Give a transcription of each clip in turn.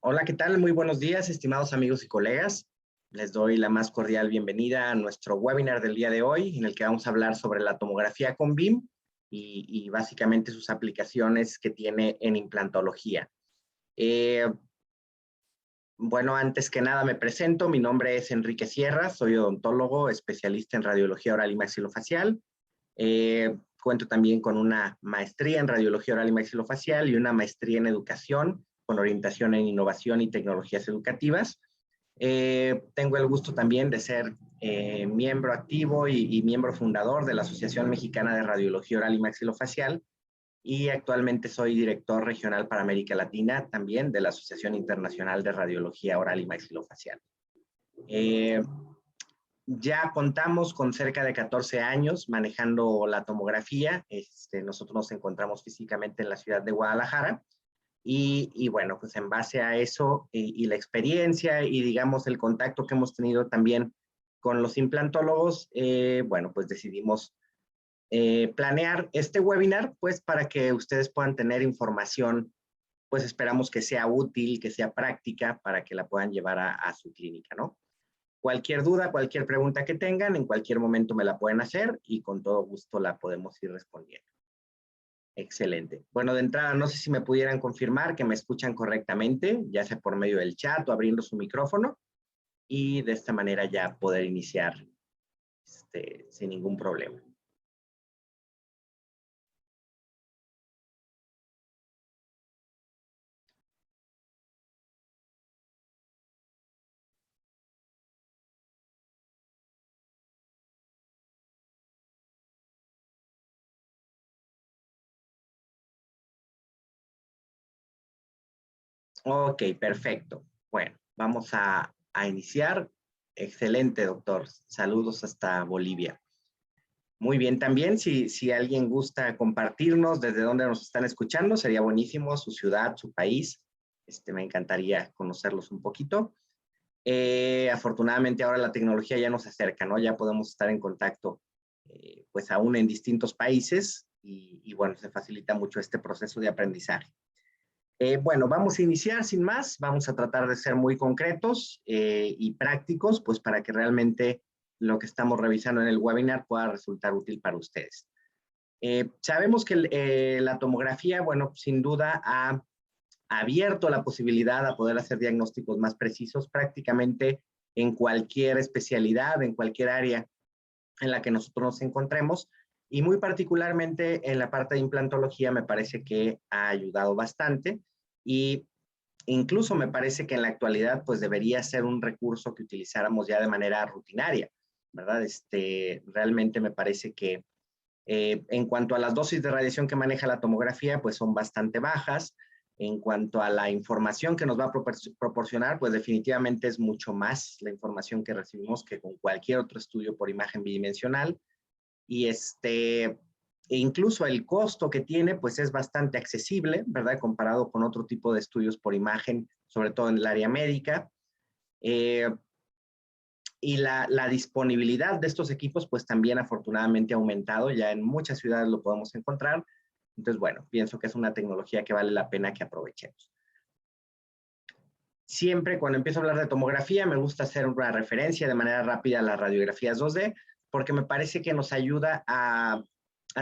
Hola, ¿qué tal? Muy buenos días, estimados amigos y colegas. Les doy la más cordial bienvenida a nuestro webinar del día de hoy, en el que vamos a hablar sobre la tomografía con BIM y básicamente sus aplicaciones que tiene en implantología. Bueno, antes que nada me presento. Mi nombre es Enrique Sierra, soy odontólogo, especialista en radiología oral y maxilofacial. Cuento también con una maestría en radiología oral y maxilofacial y una maestría en educación con orientación en innovación y tecnologías educativas. Tengo el gusto también de ser miembro activo y miembro fundador de la Asociación Mexicana de Radiología Oral y Maxilofacial, y actualmente soy director regional para América Latina también de la Asociación Internacional de Radiología Oral y Maxilofacial. Ya contamos con cerca de 14 años manejando la tomografía. Nosotros nos encontramos físicamente en la ciudad de Guadalajara y bueno, pues en base a eso y la experiencia y digamos el contacto que hemos tenido también con los implantólogos, bueno, pues decidimos planear este webinar pues para que ustedes puedan tener información, pues esperamos que sea útil, que sea práctica para que la puedan llevar a su clínica, ¿no? Cualquier duda, cualquier pregunta que tengan, en cualquier momento me la pueden hacer y con todo gusto la podemos ir respondiendo. Excelente. Bueno, de entrada, no sé si me pudieran confirmar que me escuchan correctamente, ya sea por medio del chat o abriendo su micrófono, y de esta manera ya poder iniciar sin ningún problema. Ok, perfecto. Bueno, vamos a iniciar. Excelente, doctor. Saludos hasta Bolivia. Muy bien, también si alguien gusta compartirnos desde dónde nos están escuchando, sería buenísimo, su ciudad, su país. Me encantaría conocerlos un poquito. Afortunadamente ahora la tecnología ya nos acerca, ¿no? Ya podemos estar en contacto, pues aún en distintos países y bueno, se facilita mucho este proceso de aprendizaje. Bueno, vamos a iniciar sin más, vamos a tratar de ser muy concretos y prácticos, pues para que realmente lo que estamos revisando en el webinar pueda resultar útil para ustedes. Sabemos que la tomografía, bueno, sin duda ha abierto la posibilidad a poder hacer diagnósticos más precisos prácticamente en cualquier especialidad, en cualquier área en la que nosotros nos encontremos, y muy particularmente en la parte de implantología me parece que ha ayudado bastante y incluso me parece que en la actualidad pues debería ser un recurso que utilizáramos ya de manera rutinaria, ¿verdad? Realmente me parece que en cuanto a las dosis de radiación que maneja la tomografía, pues son bastante bajas. En cuanto a la información que nos va a proporcionar, pues definitivamente es mucho más la información que recibimos que con cualquier otro estudio por imagen bidimensional. Y incluso el costo que tiene, pues es bastante accesible, ¿verdad? Comparado con otro tipo de estudios por imagen, sobre todo en el área médica. Y la disponibilidad de estos equipos, pues también afortunadamente ha aumentado, ya en muchas ciudades lo podemos encontrar. Entonces, bueno, pienso que es una tecnología que vale la pena que aprovechemos. Siempre cuando empiezo a hablar de tomografía, me gusta hacer una referencia de manera rápida a las radiografías 2D, porque me parece que nos ayuda a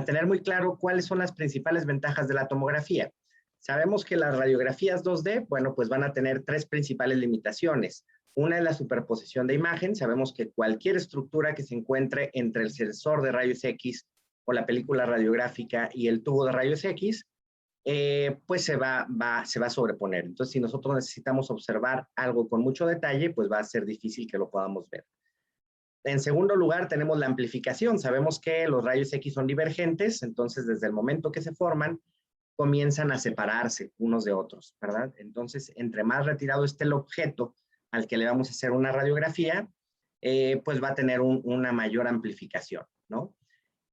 tener muy claro cuáles son las principales ventajas de la tomografía. Sabemos que las radiografías 2D, bueno, pues van a tener tres principales limitaciones. Una es la superposición de imagen. Sabemos que cualquier estructura que se encuentre entre el sensor de rayos X o la película radiográfica y el tubo de rayos X, pues se va a sobreponer. Entonces, si nosotros necesitamos observar algo con mucho detalle, pues va a ser difícil que lo podamos ver. En segundo lugar, tenemos la amplificación. Sabemos que los rayos X son divergentes, entonces desde el momento que se forman, comienzan a separarse unos de otros, ¿verdad? Entonces, entre más retirado esté el objeto al que le vamos a hacer una radiografía, pues va a tener una mayor amplificación, ¿no?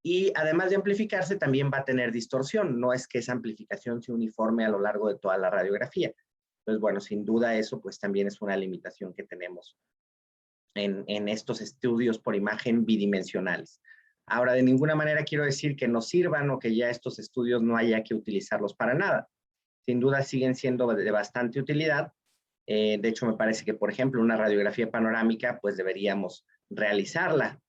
Y además de amplificarse, también va a tener distorsión. No es que esa amplificación sea uniforme a lo largo de toda la radiografía. Entonces, bueno, sin duda eso pues también es una limitación que tenemos en estos estudios por imagen bidimensionales. Ahora, de ninguna manera quiero decir que no sirvan o que ya estos estudios no haya que utilizarlos para nada. Sin duda siguen siendo de bastante utilidad, De hecho, me parece que, por ejemplo, una radiografía panorámica, pues deberíamos realizarla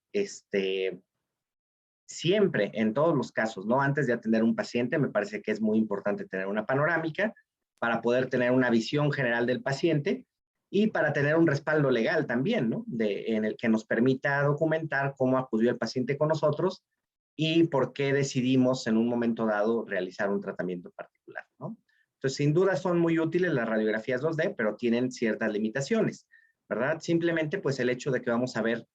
siempre, en todos los casos, ¿no? Antes de atender a un paciente, me parece que es muy importante tener una panorámica para poder tener una visión general del paciente y para tener un respaldo legal también, ¿no? En el que nos permita documentar cómo acudió el paciente con nosotros y por qué decidimos en un momento dado realizar un tratamiento particular, ¿no? Entonces, sin duda son muy útiles las radiografías 2D, pero tienen ciertas limitaciones, ¿verdad? Simplemente, pues, el hecho de que vamos a ver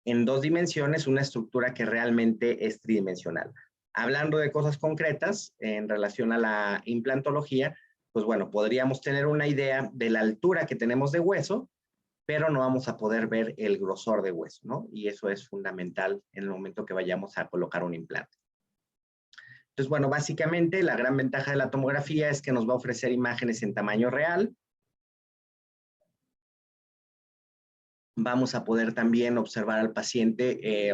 en 2 dimensiones una estructura que realmente es tridimensional. Hablando de cosas concretas en relación a la implantología, pues bueno, podríamos tener una idea de la altura que tenemos de hueso, pero no vamos a poder ver el grosor de hueso, ¿no? Y eso es fundamental en el momento que vayamos a colocar un implante. Entonces, bueno, básicamente la gran ventaja de la tomografía es que nos va a ofrecer imágenes en tamaño real. Vamos a poder también observar al paciente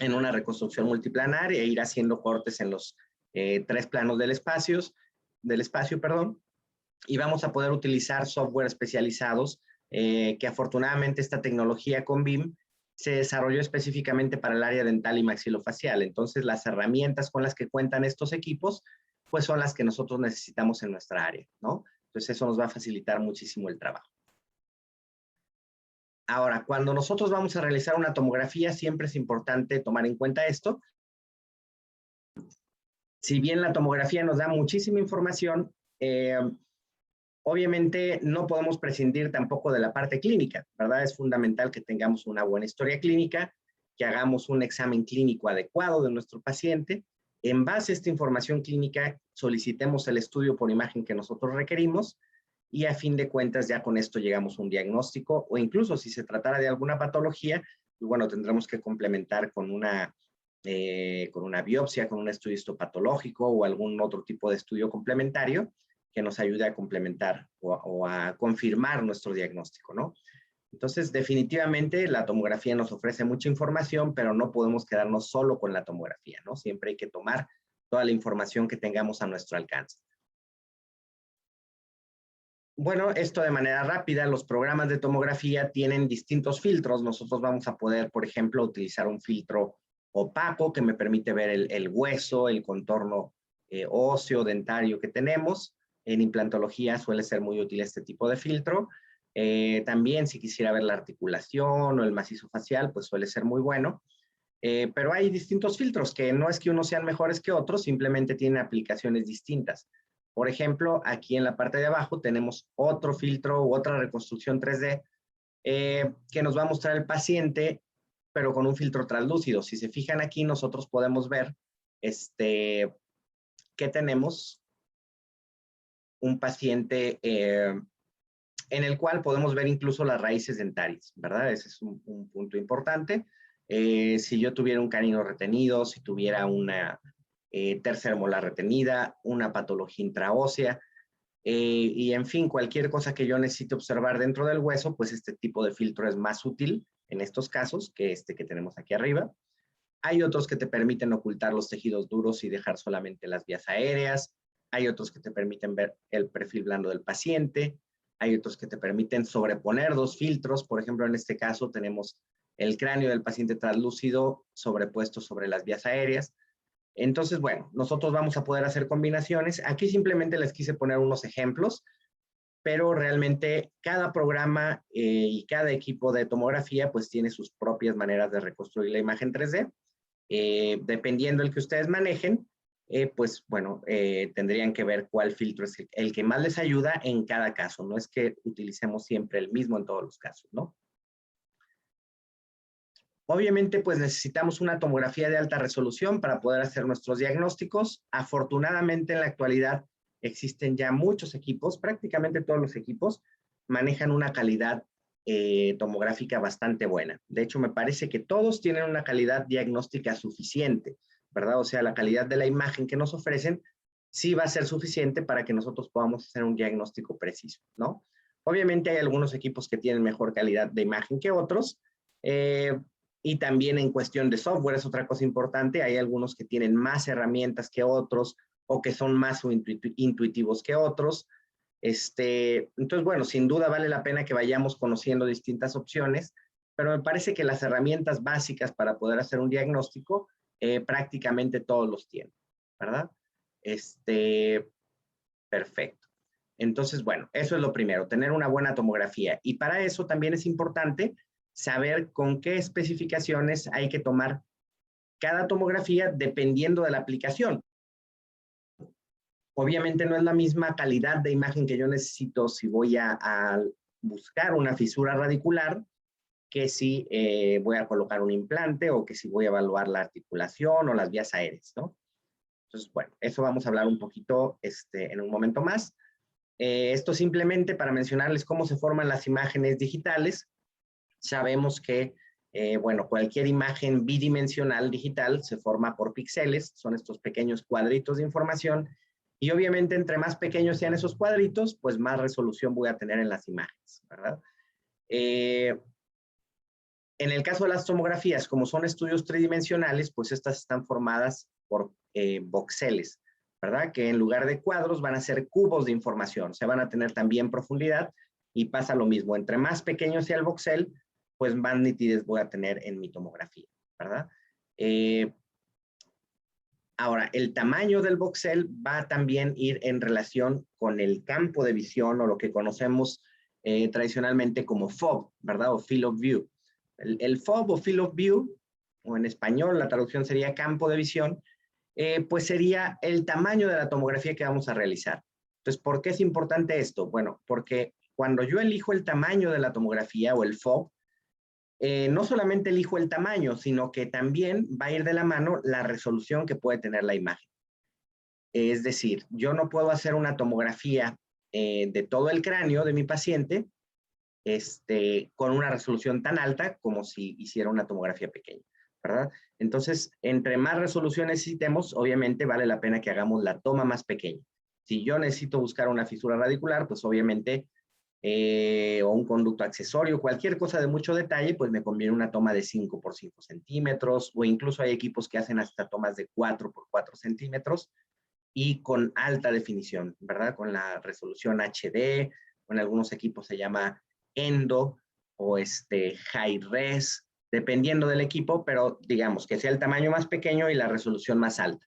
en una reconstrucción multiplanar e ir haciendo cortes en los 3 planos del espacio, perdón, y vamos a poder utilizar software especializados que afortunadamente esta tecnología con BIM se desarrolló específicamente para el área dental y maxilofacial. Entonces, las herramientas con las que cuentan estos equipos, pues son las que nosotros necesitamos en nuestra área, ¿no? Entonces, eso nos va a facilitar muchísimo el trabajo. Ahora, cuando nosotros vamos a realizar una tomografía, siempre es importante tomar en cuenta esto. Si bien la tomografía nos da muchísima información, obviamente no podemos prescindir tampoco de la parte clínica, ¿verdad? Es fundamental que tengamos una buena historia clínica, que hagamos un examen clínico adecuado de nuestro paciente. En base a esta información clínica, solicitemos el estudio por imagen que nosotros requerimos y a fin de cuentas ya con esto llegamos a un diagnóstico o incluso si se tratara de alguna patología, pues bueno, tendremos que complementar con una biopsia, con un estudio histopatológico o algún otro tipo de estudio complementario que nos ayude a complementar o a confirmar nuestro diagnóstico, ¿no? Entonces, definitivamente la tomografía nos ofrece mucha información, pero no podemos quedarnos solo con la tomografía, ¿no? Siempre hay que tomar toda la información que tengamos a nuestro alcance. Bueno, esto de manera rápida, los programas de tomografía tienen distintos filtros. Nosotros vamos a poder, por ejemplo, utilizar un filtro opaco que me permite ver el hueso, el contorno óseo, dentario que tenemos. En implantología suele ser muy útil este tipo de filtro. También si quisiera ver la articulación o el macizo facial, pues suele ser muy bueno. Pero hay distintos filtros que no es que unos sean mejores que otros, simplemente tienen aplicaciones distintas. Por ejemplo, aquí en la parte de abajo tenemos otro filtro u otra reconstrucción 3D que nos va a mostrar el paciente, pero con un filtro translúcido. Si se fijan aquí, nosotros podemos ver que tenemos un paciente en el cual podemos ver incluso las raíces dentarias, ¿verdad? Ese es un punto importante. Si yo tuviera un canino retenido, si tuviera una tercer molar retenida, una patología intraósea, y en fin, cualquier cosa que yo necesite observar dentro del hueso, pues este tipo de filtro es más útil en estos casos que este que tenemos aquí arriba. Hay otros que te permiten ocultar los tejidos duros y dejar solamente las vías aéreas. Hay otros que te permiten ver el perfil blando del paciente. Hay otros que te permiten sobreponer 2 filtros. Por ejemplo, en este caso tenemos el cráneo del paciente translúcido sobrepuesto sobre las vías aéreas. Entonces, bueno, nosotros vamos a poder hacer combinaciones. Aquí simplemente les quise poner unos ejemplos, pero realmente cada programa y cada equipo de tomografía pues tiene sus propias maneras de reconstruir la imagen 3D. Dependiendo del que ustedes manejen, pues bueno, tendrían que ver cuál filtro es el que más les ayuda en cada caso. No es que utilicemos siempre el mismo en todos los casos, ¿no? Obviamente, pues necesitamos una tomografía de alta resolución para poder hacer nuestros diagnósticos. Afortunadamente, en la actualidad existen ya muchos equipos, prácticamente todos los equipos manejan una calidad tomográfica bastante buena. De hecho, me parece que todos tienen una calidad diagnóstica suficiente, ¿verdad? O sea, la calidad de la imagen que nos ofrecen sí va a ser suficiente para que nosotros podamos hacer un diagnóstico preciso, ¿no? Obviamente hay algunos equipos que tienen mejor calidad de imagen que otros, y también en cuestión de software es otra cosa importante. Hay algunos que tienen más herramientas que otros o que son más intuitivos que otros. Entonces, bueno, sin duda vale la pena que vayamos conociendo distintas opciones, pero me parece que las herramientas básicas para poder hacer un diagnóstico prácticamente todos los tienen, ¿verdad? Perfecto. Entonces, bueno, eso es lo primero, tener una buena tomografía. Y para eso también es importante saber con qué especificaciones hay que tomar cada tomografía dependiendo de la aplicación. Obviamente no es la misma calidad de imagen que yo necesito si voy a buscar una fisura radicular que si voy a colocar un implante o que si voy a evaluar la articulación o las vías aéreas, ¿no? Entonces, bueno, eso vamos a hablar un poquito en un momento más. Esto simplemente para mencionarles cómo se forman las imágenes digitales. Sabemos que, bueno, cualquier imagen bidimensional digital se forma por píxeles, son estos pequeños cuadritos de información, y obviamente entre más pequeños sean esos cuadritos, pues más resolución voy a tener en las imágenes, ¿verdad? En el caso de las tomografías, como son estudios tridimensionales, pues estas están formadas por voxeles, ¿verdad? Que en lugar de cuadros van a ser cubos de información, o sea, van a tener también profundidad y pasa lo mismo. Entre más pequeño sea el voxel, pues más nitidez voy a tener en mi tomografía, ¿verdad? Ahora, el tamaño del voxel va a también ir en relación con el campo de visión o lo que conocemos tradicionalmente como FOV, ¿verdad? O Field of View. El FOV o Field of View, o en español la traducción sería campo de visión, pues sería el tamaño de la tomografía que vamos a realizar. Entonces, ¿por qué es importante esto? Bueno, porque cuando yo elijo el tamaño de la tomografía o el FOV, no solamente elijo el tamaño, sino que también va a ir de la mano la resolución que puede tener la imagen. Es decir, yo no puedo hacer una tomografía de todo el cráneo de mi paciente con una resolución tan alta como si hiciera una tomografía pequeña, ¿verdad? Entonces, entre más resolución necesitemos, obviamente vale la pena que hagamos la toma más pequeña. Si yo necesito buscar una fisura radicular, pues obviamente, o un conducto accesorio, cualquier cosa de mucho detalle, pues me conviene una toma de 5 por 5 centímetros, o incluso hay equipos que hacen hasta tomas de 4 por 4 centímetros, y con alta definición, ¿verdad? Con la resolución HD, o en algunos equipos se llama Endo o High Res, dependiendo del equipo, pero digamos que sea el tamaño más pequeño y la resolución más alta.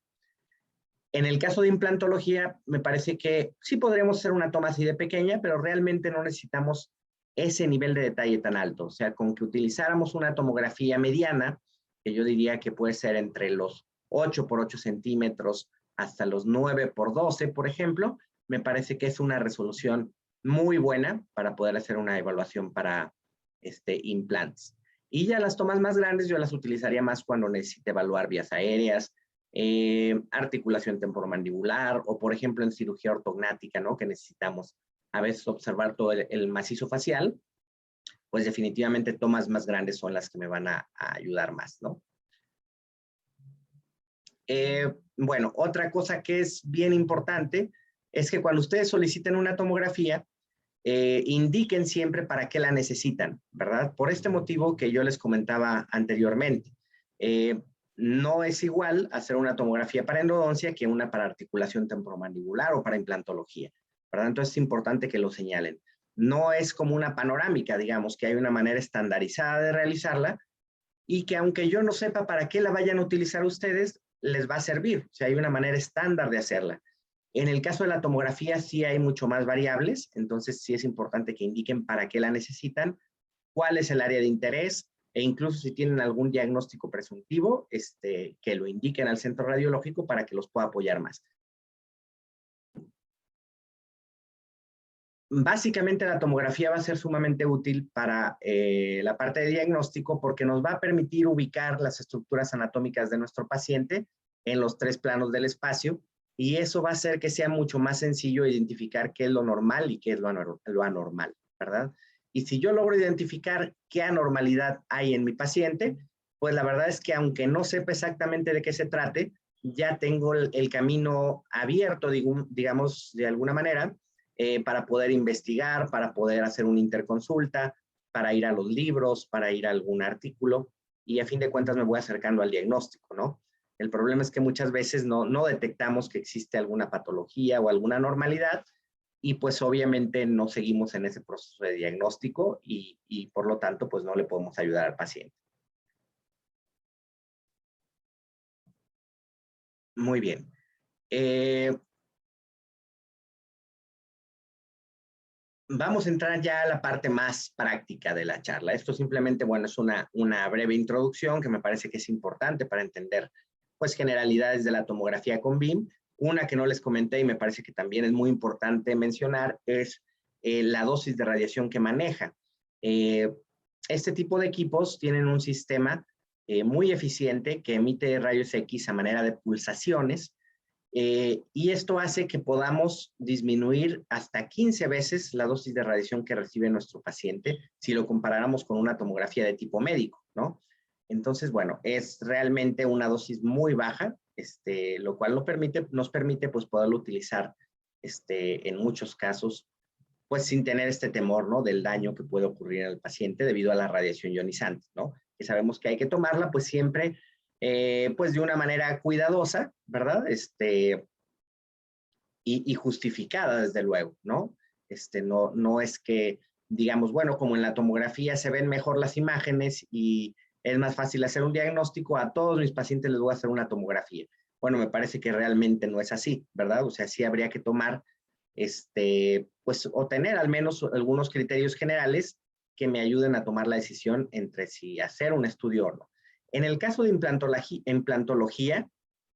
En el caso de implantología, me parece que sí podríamos hacer una toma así de pequeña, pero realmente no necesitamos ese nivel de detalle tan alto. O sea, con que utilizáramos una tomografía mediana, que yo diría que puede ser entre los 8 por 8 centímetros hasta los 9 por 12, por ejemplo, me parece que es una resolución muy buena para poder hacer una evaluación para implantes. Y ya las tomas más grandes yo las utilizaría más cuando necesite evaluar vías aéreas, articulación temporomandibular o, por ejemplo, en cirugía ortognática, ¿no? Que necesitamos a veces observar todo el macizo facial, pues definitivamente tomas más grandes son las que me van a ayudar más, ¿no? Bueno, otra cosa que es bien importante es que cuando ustedes soliciten una tomografía, indiquen siempre para qué la necesitan, ¿verdad? Por este motivo que yo les comentaba anteriormente. No es igual hacer una tomografía para endodoncia que una para articulación temporomandibular o para implantología, ¿verdad? Entonces es importante que lo señalen. No es como una panorámica, digamos, que hay una manera estandarizada de realizarla y que aunque yo no sepa para qué la vayan a utilizar ustedes, les va a servir. O sea, hay una manera estándar de hacerla. En el caso de la tomografía sí hay mucho más variables, entonces sí es importante que indiquen para qué la necesitan, cuál es el área de interés, e incluso si tienen algún diagnóstico presuntivo, que lo indiquen al centro radiológico para que los pueda apoyar más. Básicamente la tomografía va a ser sumamente útil para la parte de diagnóstico porque nos va a permitir ubicar las estructuras anatómicas de nuestro paciente en los 3 planos del espacio y eso va a hacer que sea mucho más sencillo identificar qué es lo normal y qué es lo anormal, ¿verdad? Y si yo logro identificar qué anormalidad hay en mi paciente, pues la verdad es que aunque no sepa exactamente de qué se trate, ya tengo el camino abierto, digamos, de alguna manera, para poder investigar, para poder hacer una interconsulta, para ir a los libros, para ir a algún artículo, y a fin de cuentas me voy acercando al diagnóstico, ¿no? El problema es que muchas veces no detectamos que existe alguna patología o alguna anormalidad, y pues obviamente no seguimos en ese proceso de diagnóstico y por lo tanto pues no le podemos ayudar al paciente. Muy bien. Vamos a entrar ya a la parte más práctica de la charla. Esto simplemente, bueno, es una breve introducción que me parece que es importante para entender, pues, generalidades de la tomografía con BIM. Una que no les comenté y me parece que también es muy importante mencionar es la dosis de radiación que maneja. Este tipo de equipos tienen un sistema muy eficiente que emite rayos X a manera de pulsaciones. Y esto hace que podamos disminuir hasta 15 veces la dosis de radiación que recibe nuestro paciente si lo comparáramos con una tomografía de tipo médico, ¿no? Entonces, bueno, es realmente una dosis muy baja, lo cual nos permite pues, poderlo utilizar en muchos casos, pues sin tener este temor, ¿no? Del daño que puede ocurrir al paciente debido a la radiación ionizante, ¿no? Que sabemos que hay que tomarla pues siempre pues de una manera cuidadosa, ¿verdad? Y justificada, desde luego, ¿no? No es que, digamos, bueno, como en la tomografía se ven mejor las imágenes y es más fácil hacer un diagnóstico, a todos mis pacientes les voy a hacer una tomografía. Bueno, me parece que realmente no es así, ¿verdad? O sea, sí habría que tomar, pues, o tener al menos algunos criterios generales que me ayuden a tomar la decisión entre si hacer un estudio o no. En el caso de implantología,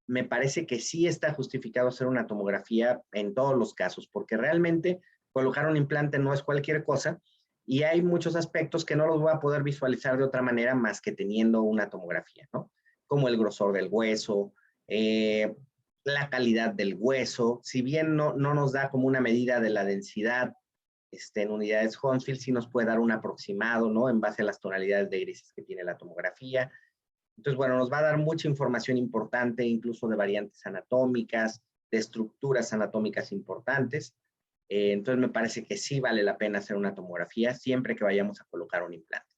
me parece que sí está justificado hacer una tomografía en todos los casos, porque realmente colocar un implante no es cualquier cosa y hay muchos aspectos que no los voy a poder visualizar de otra manera más que teniendo una tomografía, ¿no? Como el grosor del hueso, la calidad del hueso, si bien no nos da como una medida de la densidad en unidades Hounsfield, sí nos puede dar un aproximado, ¿no? En base a las tonalidades de grises que tiene la tomografía. Entonces, bueno, nos va a dar mucha información importante, incluso de variantes anatómicas, de estructuras anatómicas importantes. Entonces, me parece que sí vale la pena hacer una tomografía siempre que vayamos a colocar un implante.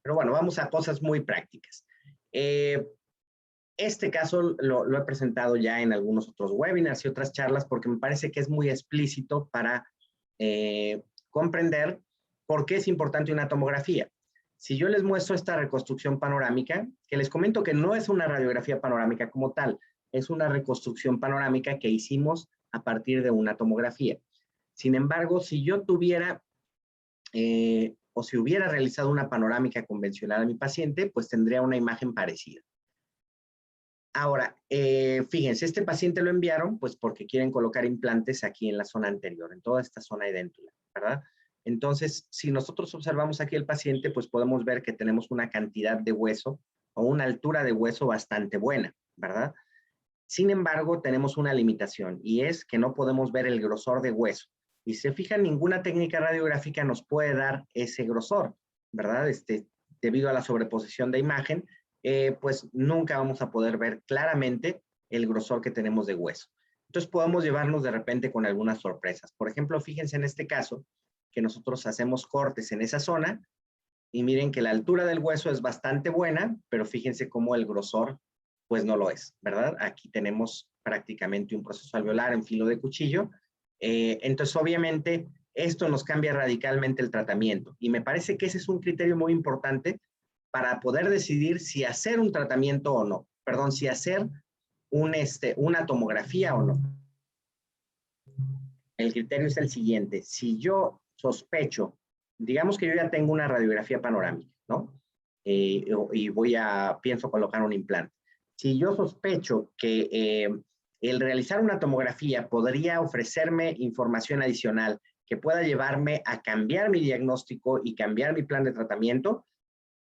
Pero bueno, vamos a cosas muy prácticas. Este caso lo he presentado ya en algunos otros webinars y otras charlas porque me parece que es muy explícito para comprender por qué es importante una tomografía. Si yo les muestro esta reconstrucción panorámica, que les comento que no es una radiografía panorámica como tal, es una reconstrucción panorámica que hicimos a partir de una tomografía. Sin embargo, si yo tuviera o si hubiera realizado una panorámica convencional a mi paciente, pues tendría una imagen parecida. Ahora, fíjense, este paciente lo enviaron pues porque quieren colocar implantes aquí en la zona anterior, en toda esta zona edéntula, ¿verdad? Entonces, si nosotros observamos aquí el paciente, pues podemos ver que tenemos una cantidad de hueso o una altura de hueso bastante buena, ¿verdad? Sin embargo, tenemos una limitación y es que no podemos ver el grosor de hueso. Y si se fijan, ninguna técnica radiográfica nos puede dar ese grosor, ¿verdad? Debido a la sobreposición de imagen, pues nunca vamos a poder ver claramente el grosor que tenemos de hueso. Entonces podemos llevarnos de repente con algunas sorpresas. Por ejemplo, fíjense en este caso que nosotros hacemos cortes en esa zona y miren que la altura del hueso es bastante buena, pero fíjense cómo el grosor pues no lo es, ¿verdad? Aquí tenemos prácticamente un proceso alveolar en filo de cuchillo. Entonces, obviamente, esto nos cambia radicalmente el tratamiento y me parece que ese es un criterio muy importante para poder decidir si hacer un tratamiento o no. Perdón, si hacer una tomografía o no. El criterio es el siguiente. Si yo sospecho, digamos que yo ya tengo una radiografía panorámica, ¿no? Y pienso colocar un implante. Si yo sospecho que el realizar una tomografía podría ofrecerme información adicional que pueda llevarme a cambiar mi diagnóstico y cambiar mi plan de tratamiento,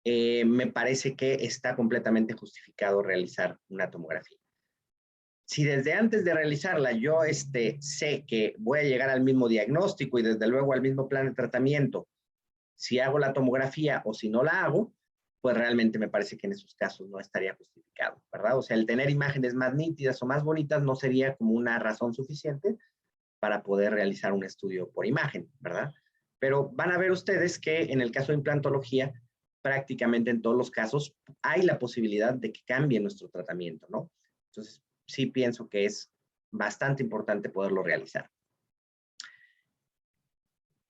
me parece que está completamente justificado realizar una tomografía. Si desde antes de realizarla yo sé que voy a llegar al mismo diagnóstico y desde luego al mismo plan de tratamiento, si hago la tomografía o si no la hago, pues realmente me parece que en esos casos no estaría justificado, ¿verdad? O sea, el tener imágenes más nítidas o más bonitas no sería como una razón suficiente para poder realizar un estudio por imagen, ¿verdad? Pero van a ver ustedes que en el caso de implantología, prácticamente en todos los casos hay la posibilidad de que cambie nuestro tratamiento, ¿no? Entonces, sí pienso que es bastante importante poderlo realizar.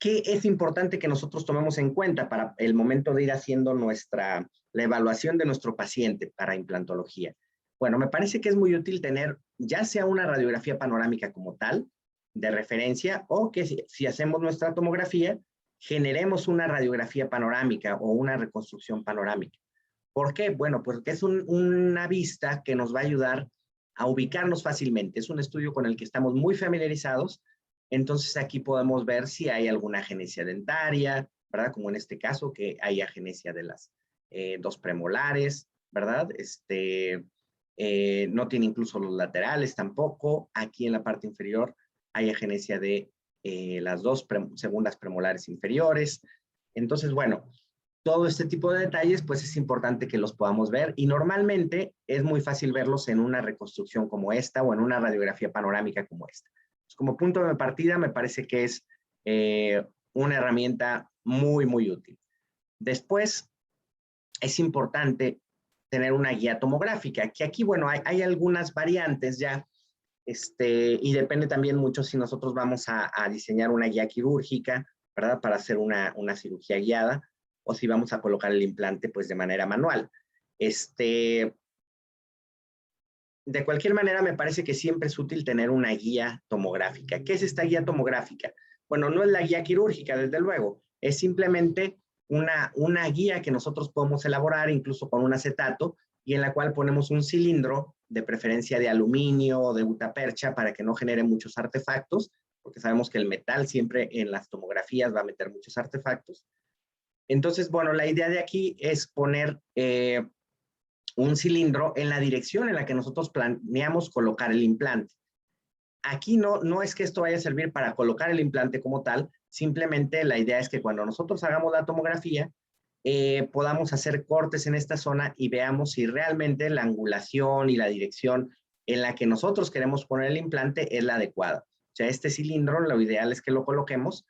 ¿Qué es importante que nosotros tomemos en cuenta para el momento de ir haciendo la evaluación de nuestro paciente para implantología? Bueno, me parece que es muy útil tener ya sea una radiografía panorámica como tal, de referencia, o que si hacemos nuestra tomografía, generemos una radiografía panorámica o una reconstrucción panorámica. ¿Por qué? Bueno, porque es una vista que nos va a ayudar a ubicarnos fácilmente. Es un estudio con el que estamos muy familiarizados. Entonces aquí podemos ver si hay alguna agenesia dentaria, ¿verdad? Como en este caso, que hay agenesia de las dos premolares, ¿verdad? No tiene incluso los laterales tampoco. Aquí en la parte inferior hay agenesia de las dos segundas premolares inferiores. Entonces, bueno, todo este tipo de detalles, pues es importante que los podamos ver y normalmente es muy fácil verlos en una reconstrucción como esta o en una radiografía panorámica como esta. Pues como punto de partida me parece que es una herramienta muy, muy útil. Después, es importante tener una guía tomográfica, que aquí, bueno, hay algunas variantes ya, y depende también mucho si nosotros vamos a diseñar una guía quirúrgica, ¿verdad? Para hacer una cirugía guiada, o si vamos a colocar el implante, pues, de manera manual. De cualquier manera, me parece que siempre es útil tener una guía tomográfica. ¿Qué es esta guía tomográfica? Bueno, no es la guía quirúrgica, desde luego, es simplemente una guía que nosotros podemos elaborar incluso con un acetato y en la cual ponemos un cilindro, de preferencia de aluminio o de gutapercha, para que no genere muchos artefactos, porque sabemos que el metal siempre en las tomografías va a meter muchos artefactos. Entonces, bueno, la idea de aquí es poner un cilindro en la dirección en la que nosotros planeamos colocar el implante. Aquí no es que esto vaya a servir para colocar el implante como tal, simplemente la idea es que cuando nosotros hagamos la tomografía, podamos hacer cortes en esta zona y veamos si realmente la angulación y la dirección en la que nosotros queremos poner el implante es la adecuada. O sea, este cilindro, lo ideal es que lo coloquemos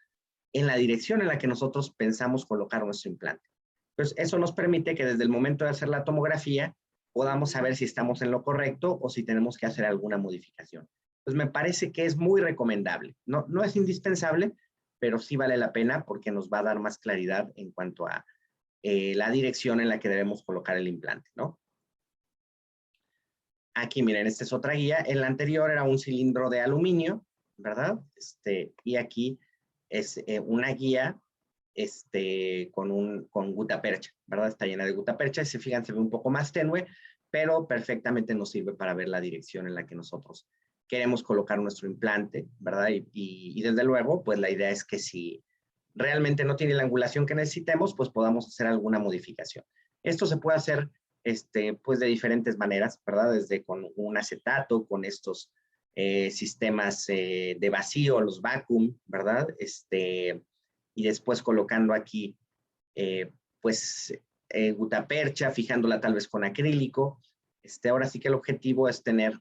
en la dirección en la que nosotros pensamos colocar nuestro implante. Entonces, eso nos permite que desde el momento de hacer la tomografía podamos saber si estamos en lo correcto o si tenemos que hacer alguna modificación. Pues me parece que es muy recomendable. No es indispensable, pero sí vale la pena porque nos va a dar más claridad en cuanto a la dirección en la que debemos colocar el implante, ¿no? Aquí, miren, esta es otra guía. En la anterior era un cilindro de aluminio, ¿verdad? Y aquí es una guía con gutapercha, ¿verdad? Está llena de gutapercha. Si se fijan, se ve un poco más tenue, pero perfectamente nos sirve para ver la dirección en la que nosotros queremos colocar nuestro implante, ¿verdad? Y desde luego, pues la idea es que si realmente no tiene la angulación que necesitemos, pues podamos hacer alguna modificación. Esto se puede hacer pues de diferentes maneras, ¿verdad? Desde con un acetato, con estos sistemas de vacío, los vacuum, ¿verdad? Y después colocando aquí, pues, gutapercha, fijándola tal vez con acrílico. Ahora sí que el objetivo es tener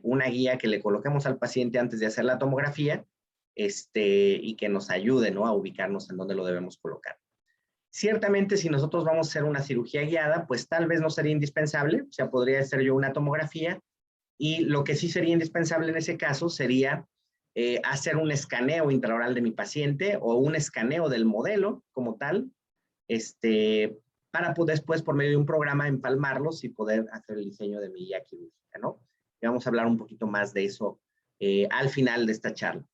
una guía que le coloquemos al paciente antes de hacer la tomografía, y que nos ayude, ¿no? A ubicarnos en dónde lo debemos colocar. Ciertamente, si nosotros vamos a hacer una cirugía guiada, pues tal vez no sería indispensable, o sea, podría hacer yo una tomografía, y lo que sí sería indispensable en ese caso sería hacer un escaneo intraoral de mi paciente o un escaneo del modelo como tal, para poder después, por medio de un programa, empalmarlos y poder hacer el diseño de mi guía quirúrgica, ¿no? Y vamos a hablar un poquito más de eso al final de esta charla.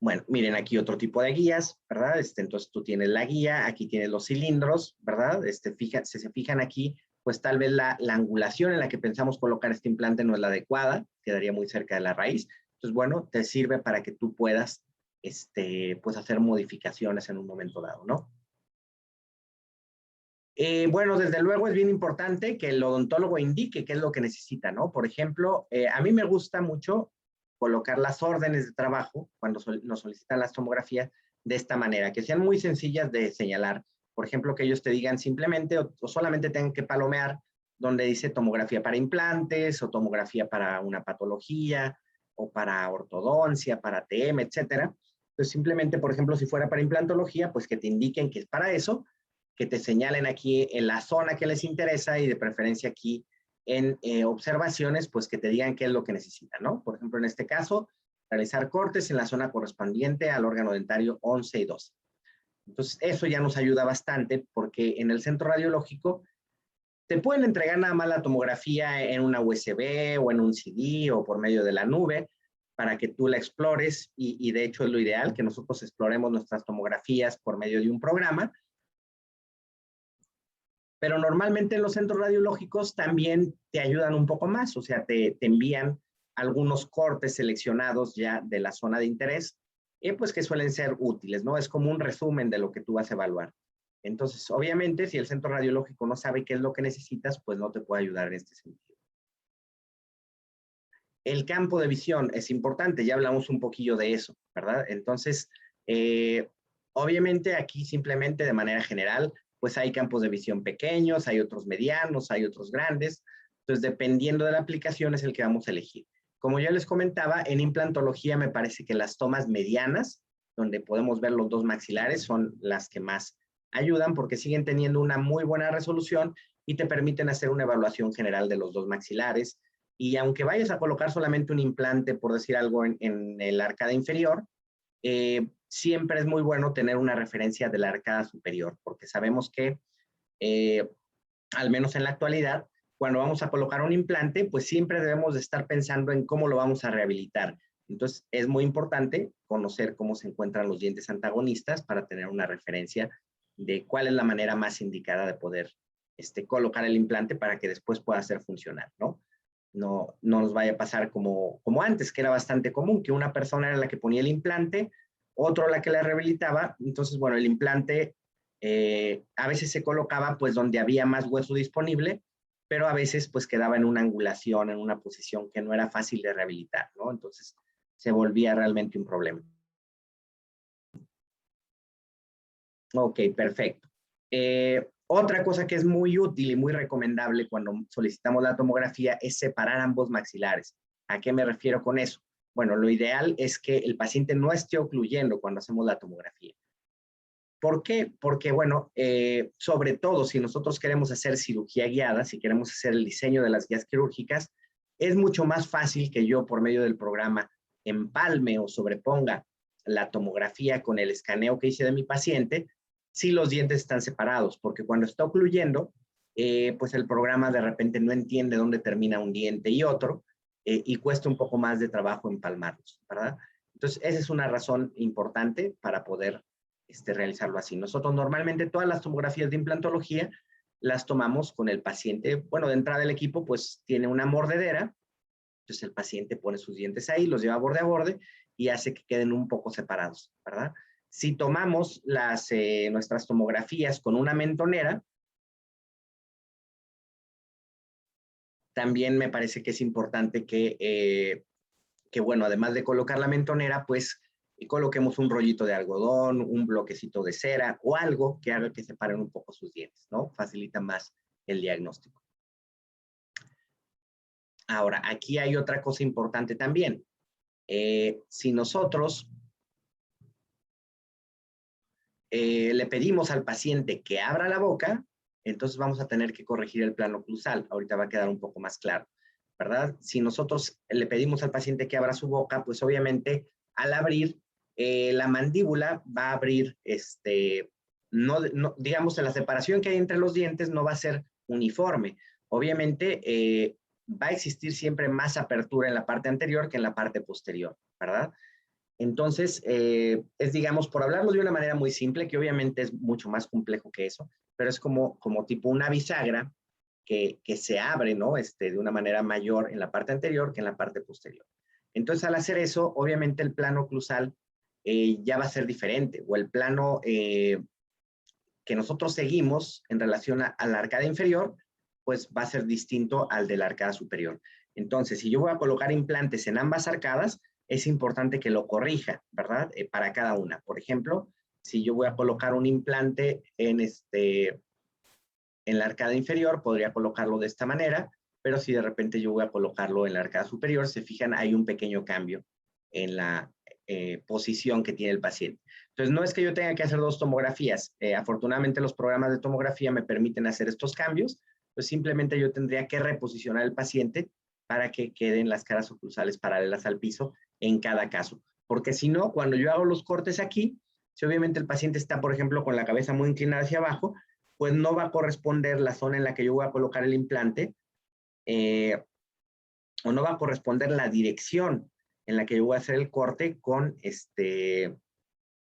Bueno, miren aquí otro tipo de guías, ¿verdad? Entonces tú tienes la guía, aquí tienes los cilindros, ¿verdad? Si se fijan aquí, pues tal vez la angulación en la que pensamos colocar este implante no es la adecuada, quedaría muy cerca de la raíz. Entonces, bueno, te sirve para que tú puedas, pues hacer modificaciones en un momento dado, ¿no? Bueno, desde luego es bien importante que el odontólogo indique qué es lo que necesita, ¿no? Por ejemplo, a mí me gusta mucho colocar las órdenes de trabajo cuando nos solicitan las tomografías de esta manera, que sean muy sencillas de señalar. Por ejemplo, que ellos te digan simplemente o solamente tengan que palomear donde dice tomografía para implantes o tomografía para una patología o para ortodoncia, para TM, etcétera. Entonces, simplemente, por ejemplo, si fuera para implantología, pues que te indiquen que es para eso, que te señalen aquí en la zona que les interesa y de preferencia aquí en observaciones, pues que te digan qué es lo que necesitan, ¿no? Por ejemplo, en este caso, realizar cortes en la zona correspondiente al órgano dentario 11 y 12. Entonces, eso ya nos ayuda bastante porque en el centro radiológico te pueden entregar nada más la tomografía en una USB o en un CD o por medio de la nube para que tú la explores y de hecho es lo ideal que nosotros exploremos nuestras tomografías por medio de un programa. Pero normalmente en los centros radiológicos también te ayudan un poco más, o sea, te envían algunos cortes seleccionados ya de la zona de interés, pues que suelen ser útiles, ¿no? Es como un resumen de lo que tú vas a evaluar. Entonces, obviamente, si el centro radiológico no sabe qué es lo que necesitas, pues no te puede ayudar en este sentido. El campo de visión es importante, ya hablamos un poquillo de eso, ¿verdad? Entonces, obviamente aquí simplemente de manera general, pues hay campos de visión pequeños, hay otros medianos, hay otros grandes. Entonces, dependiendo de la aplicación es el que vamos a elegir. Como ya les comentaba, en implantología me parece que las tomas medianas, donde podemos ver los dos maxilares, son las que más ayudan porque siguen teniendo una muy buena resolución y te permiten hacer una evaluación general de los dos maxilares. Y aunque vayas a colocar solamente un implante, por decir algo, en el arcada inferior, siempre es muy bueno tener una referencia de la arcada superior, porque sabemos que, al menos en la actualidad, cuando vamos a colocar un implante, pues siempre debemos de estar pensando en cómo lo vamos a rehabilitar. Entonces, es muy importante conocer cómo se encuentran los dientes antagonistas para tener una referencia de cuál es la manera más indicada de poder colocar el implante para que después pueda ser funcional, ¿no? No nos vaya a pasar como antes, que era bastante común, que una persona era la que ponía el implante, otro la que la rehabilitaba. Entonces, bueno, el implante a veces se colocaba pues donde había más hueso disponible, pero a veces pues quedaba en una angulación, en una posición que no era fácil de rehabilitar, ¿no? Entonces se volvía realmente un problema. Ok, perfecto. Otra cosa que es muy útil y muy recomendable cuando solicitamos la tomografía es separar ambos maxilares. ¿A qué me refiero con eso? Bueno, lo ideal es que el paciente no esté ocluyendo cuando hacemos la tomografía. ¿Por qué? Porque, bueno, sobre todo si nosotros queremos hacer cirugía guiada, si queremos hacer el diseño de las guías quirúrgicas, es mucho más fácil que yo por medio del programa empalme o sobreponga la tomografía con el escaneo que hice de mi paciente si los dientes están separados, porque cuando está ocluyendo, pues el programa de repente no entiende dónde termina un diente y otro, y cuesta un poco más de trabajo empalmarlos, ¿verdad? Entonces, esa es una razón importante para poder realizarlo así. Nosotros normalmente todas las tomografías de implantología las tomamos con el paciente. Bueno, de entrada el equipo pues tiene una mordedera, entonces el paciente pone sus dientes ahí, los lleva borde a borde y hace que queden un poco separados, ¿verdad? Si tomamos nuestras tomografías con una mentonera, también me parece que es importante que bueno, además de colocar la mentonera, pues coloquemos un rollito de algodón, un bloquecito de cera o algo que haga que separen un poco sus dientes, ¿no? Facilita más el diagnóstico. Ahora, aquí hay otra cosa importante también. Si nosotros le pedimos al paciente que abra la boca, entonces vamos a tener que corregir el plano oclusal. Ahorita va a quedar un poco más claro, ¿verdad? Si nosotros le pedimos al paciente que abra su boca, pues obviamente al abrir la mandíbula va a abrir, no, digamos, la separación que hay entre los dientes no va a ser uniforme. Obviamente va a existir siempre más apertura en la parte anterior que en la parte posterior, ¿verdad? Entonces, es, digamos, por hablarlo de una manera muy simple, que obviamente es mucho más complejo que eso, pero es como tipo una bisagra que se abre, ¿no? De una manera mayor en la parte anterior que en la parte posterior. Entonces, al hacer eso, obviamente el plano oclusal ya va a ser diferente, o el plano que nosotros seguimos en relación a la arcada inferior, pues va a ser distinto al de la arcada superior. Entonces, si yo voy a colocar implantes en ambas arcadas, es importante que lo corrija, ¿verdad? Para cada una. Por ejemplo, si yo voy a colocar un implante en la arcada inferior, podría colocarlo de esta manera, pero si de repente yo voy a colocarlo en la arcada superior, se fijan, hay un pequeño cambio en la posición que tiene el paciente. Entonces, no es que yo tenga que hacer dos tomografías. Afortunadamente, los programas de tomografía me permiten hacer estos cambios, pues simplemente yo tendría que reposicionar el paciente para que queden las caras oclusales paralelas al piso en cada caso. Porque si no, cuando yo hago los cortes aquí, si obviamente el paciente está, por ejemplo, con la cabeza muy inclinada hacia abajo, pues no va a corresponder la zona en la que yo voy a colocar el implante, o no va a corresponder la dirección en la que yo voy a hacer el corte con,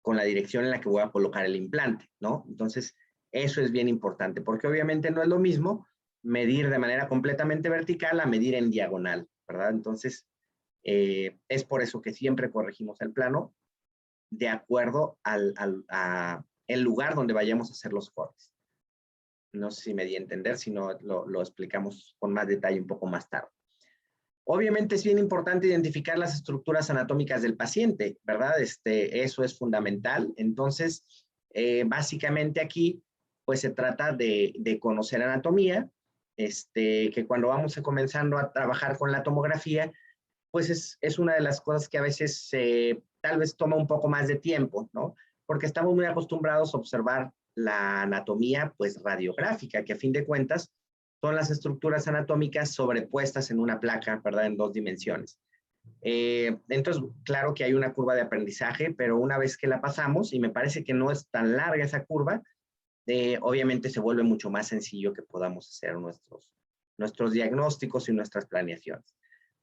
con la dirección en la que voy a colocar el implante, ¿no? Entonces, eso es bien importante, porque obviamente no es lo mismo medir de manera completamente vertical a medir en diagonal, ¿verdad? Entonces, es por eso que siempre corregimos el plano de acuerdo a el lugar donde vayamos a hacer los cortes. No sé si me di a entender, si no lo explicamos con más detalle un poco más tarde. Obviamente es bien importante identificar las estructuras anatómicas del paciente, ¿verdad? Eso es fundamental. Entonces, básicamente aquí, pues se trata de conocer anatomía, que cuando vamos comenzando a trabajar con la tomografía, pues es una de las cosas que a veces tal vez toma un poco más de tiempo, ¿no? Porque estamos muy acostumbrados a observar la anatomía, pues radiográfica, que a fin de cuentas son las estructuras anatómicas sobrepuestas en una placa, ¿verdad? En 2 dimensiones. Entonces, claro que hay una curva de aprendizaje, pero una vez que la pasamos, y me parece que no es tan larga esa curva, obviamente se vuelve mucho más sencillo que podamos hacer nuestros diagnósticos y nuestras planeaciones.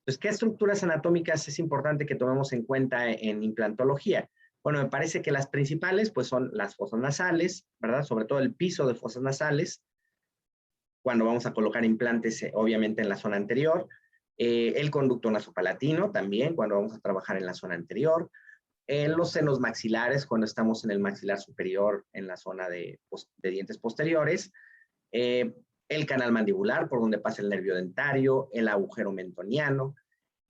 Entonces, ¿qué estructuras anatómicas es importante que tomemos en cuenta en implantología? Bueno, me parece que las principales pues son las fosas nasales, ¿verdad? Sobre todo el piso de fosas nasales, cuando vamos a colocar implantes, obviamente en la zona anterior, el conducto nasopalatino también, cuando vamos a trabajar en la zona anterior, los senos maxilares, cuando estamos en el maxilar superior, en la zona de dientes posteriores, el canal mandibular, por donde pasa el nervio dentario, el agujero mentoniano,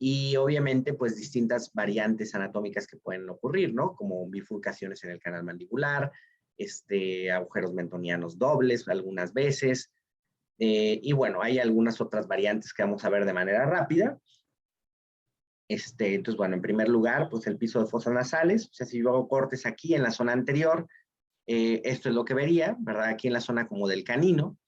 y obviamente pues distintas variantes anatómicas que pueden ocurrir, ¿no? Como bifurcaciones en el canal mandibular, agujeros mentonianos dobles algunas veces, y bueno, hay algunas otras variantes que vamos a ver de manera rápida. Entonces, bueno, en primer lugar, pues el piso de fosas nasales, o sea, si yo hago cortes aquí en la zona anterior, esto es lo que vería, ¿verdad? Aquí en la zona como del canino,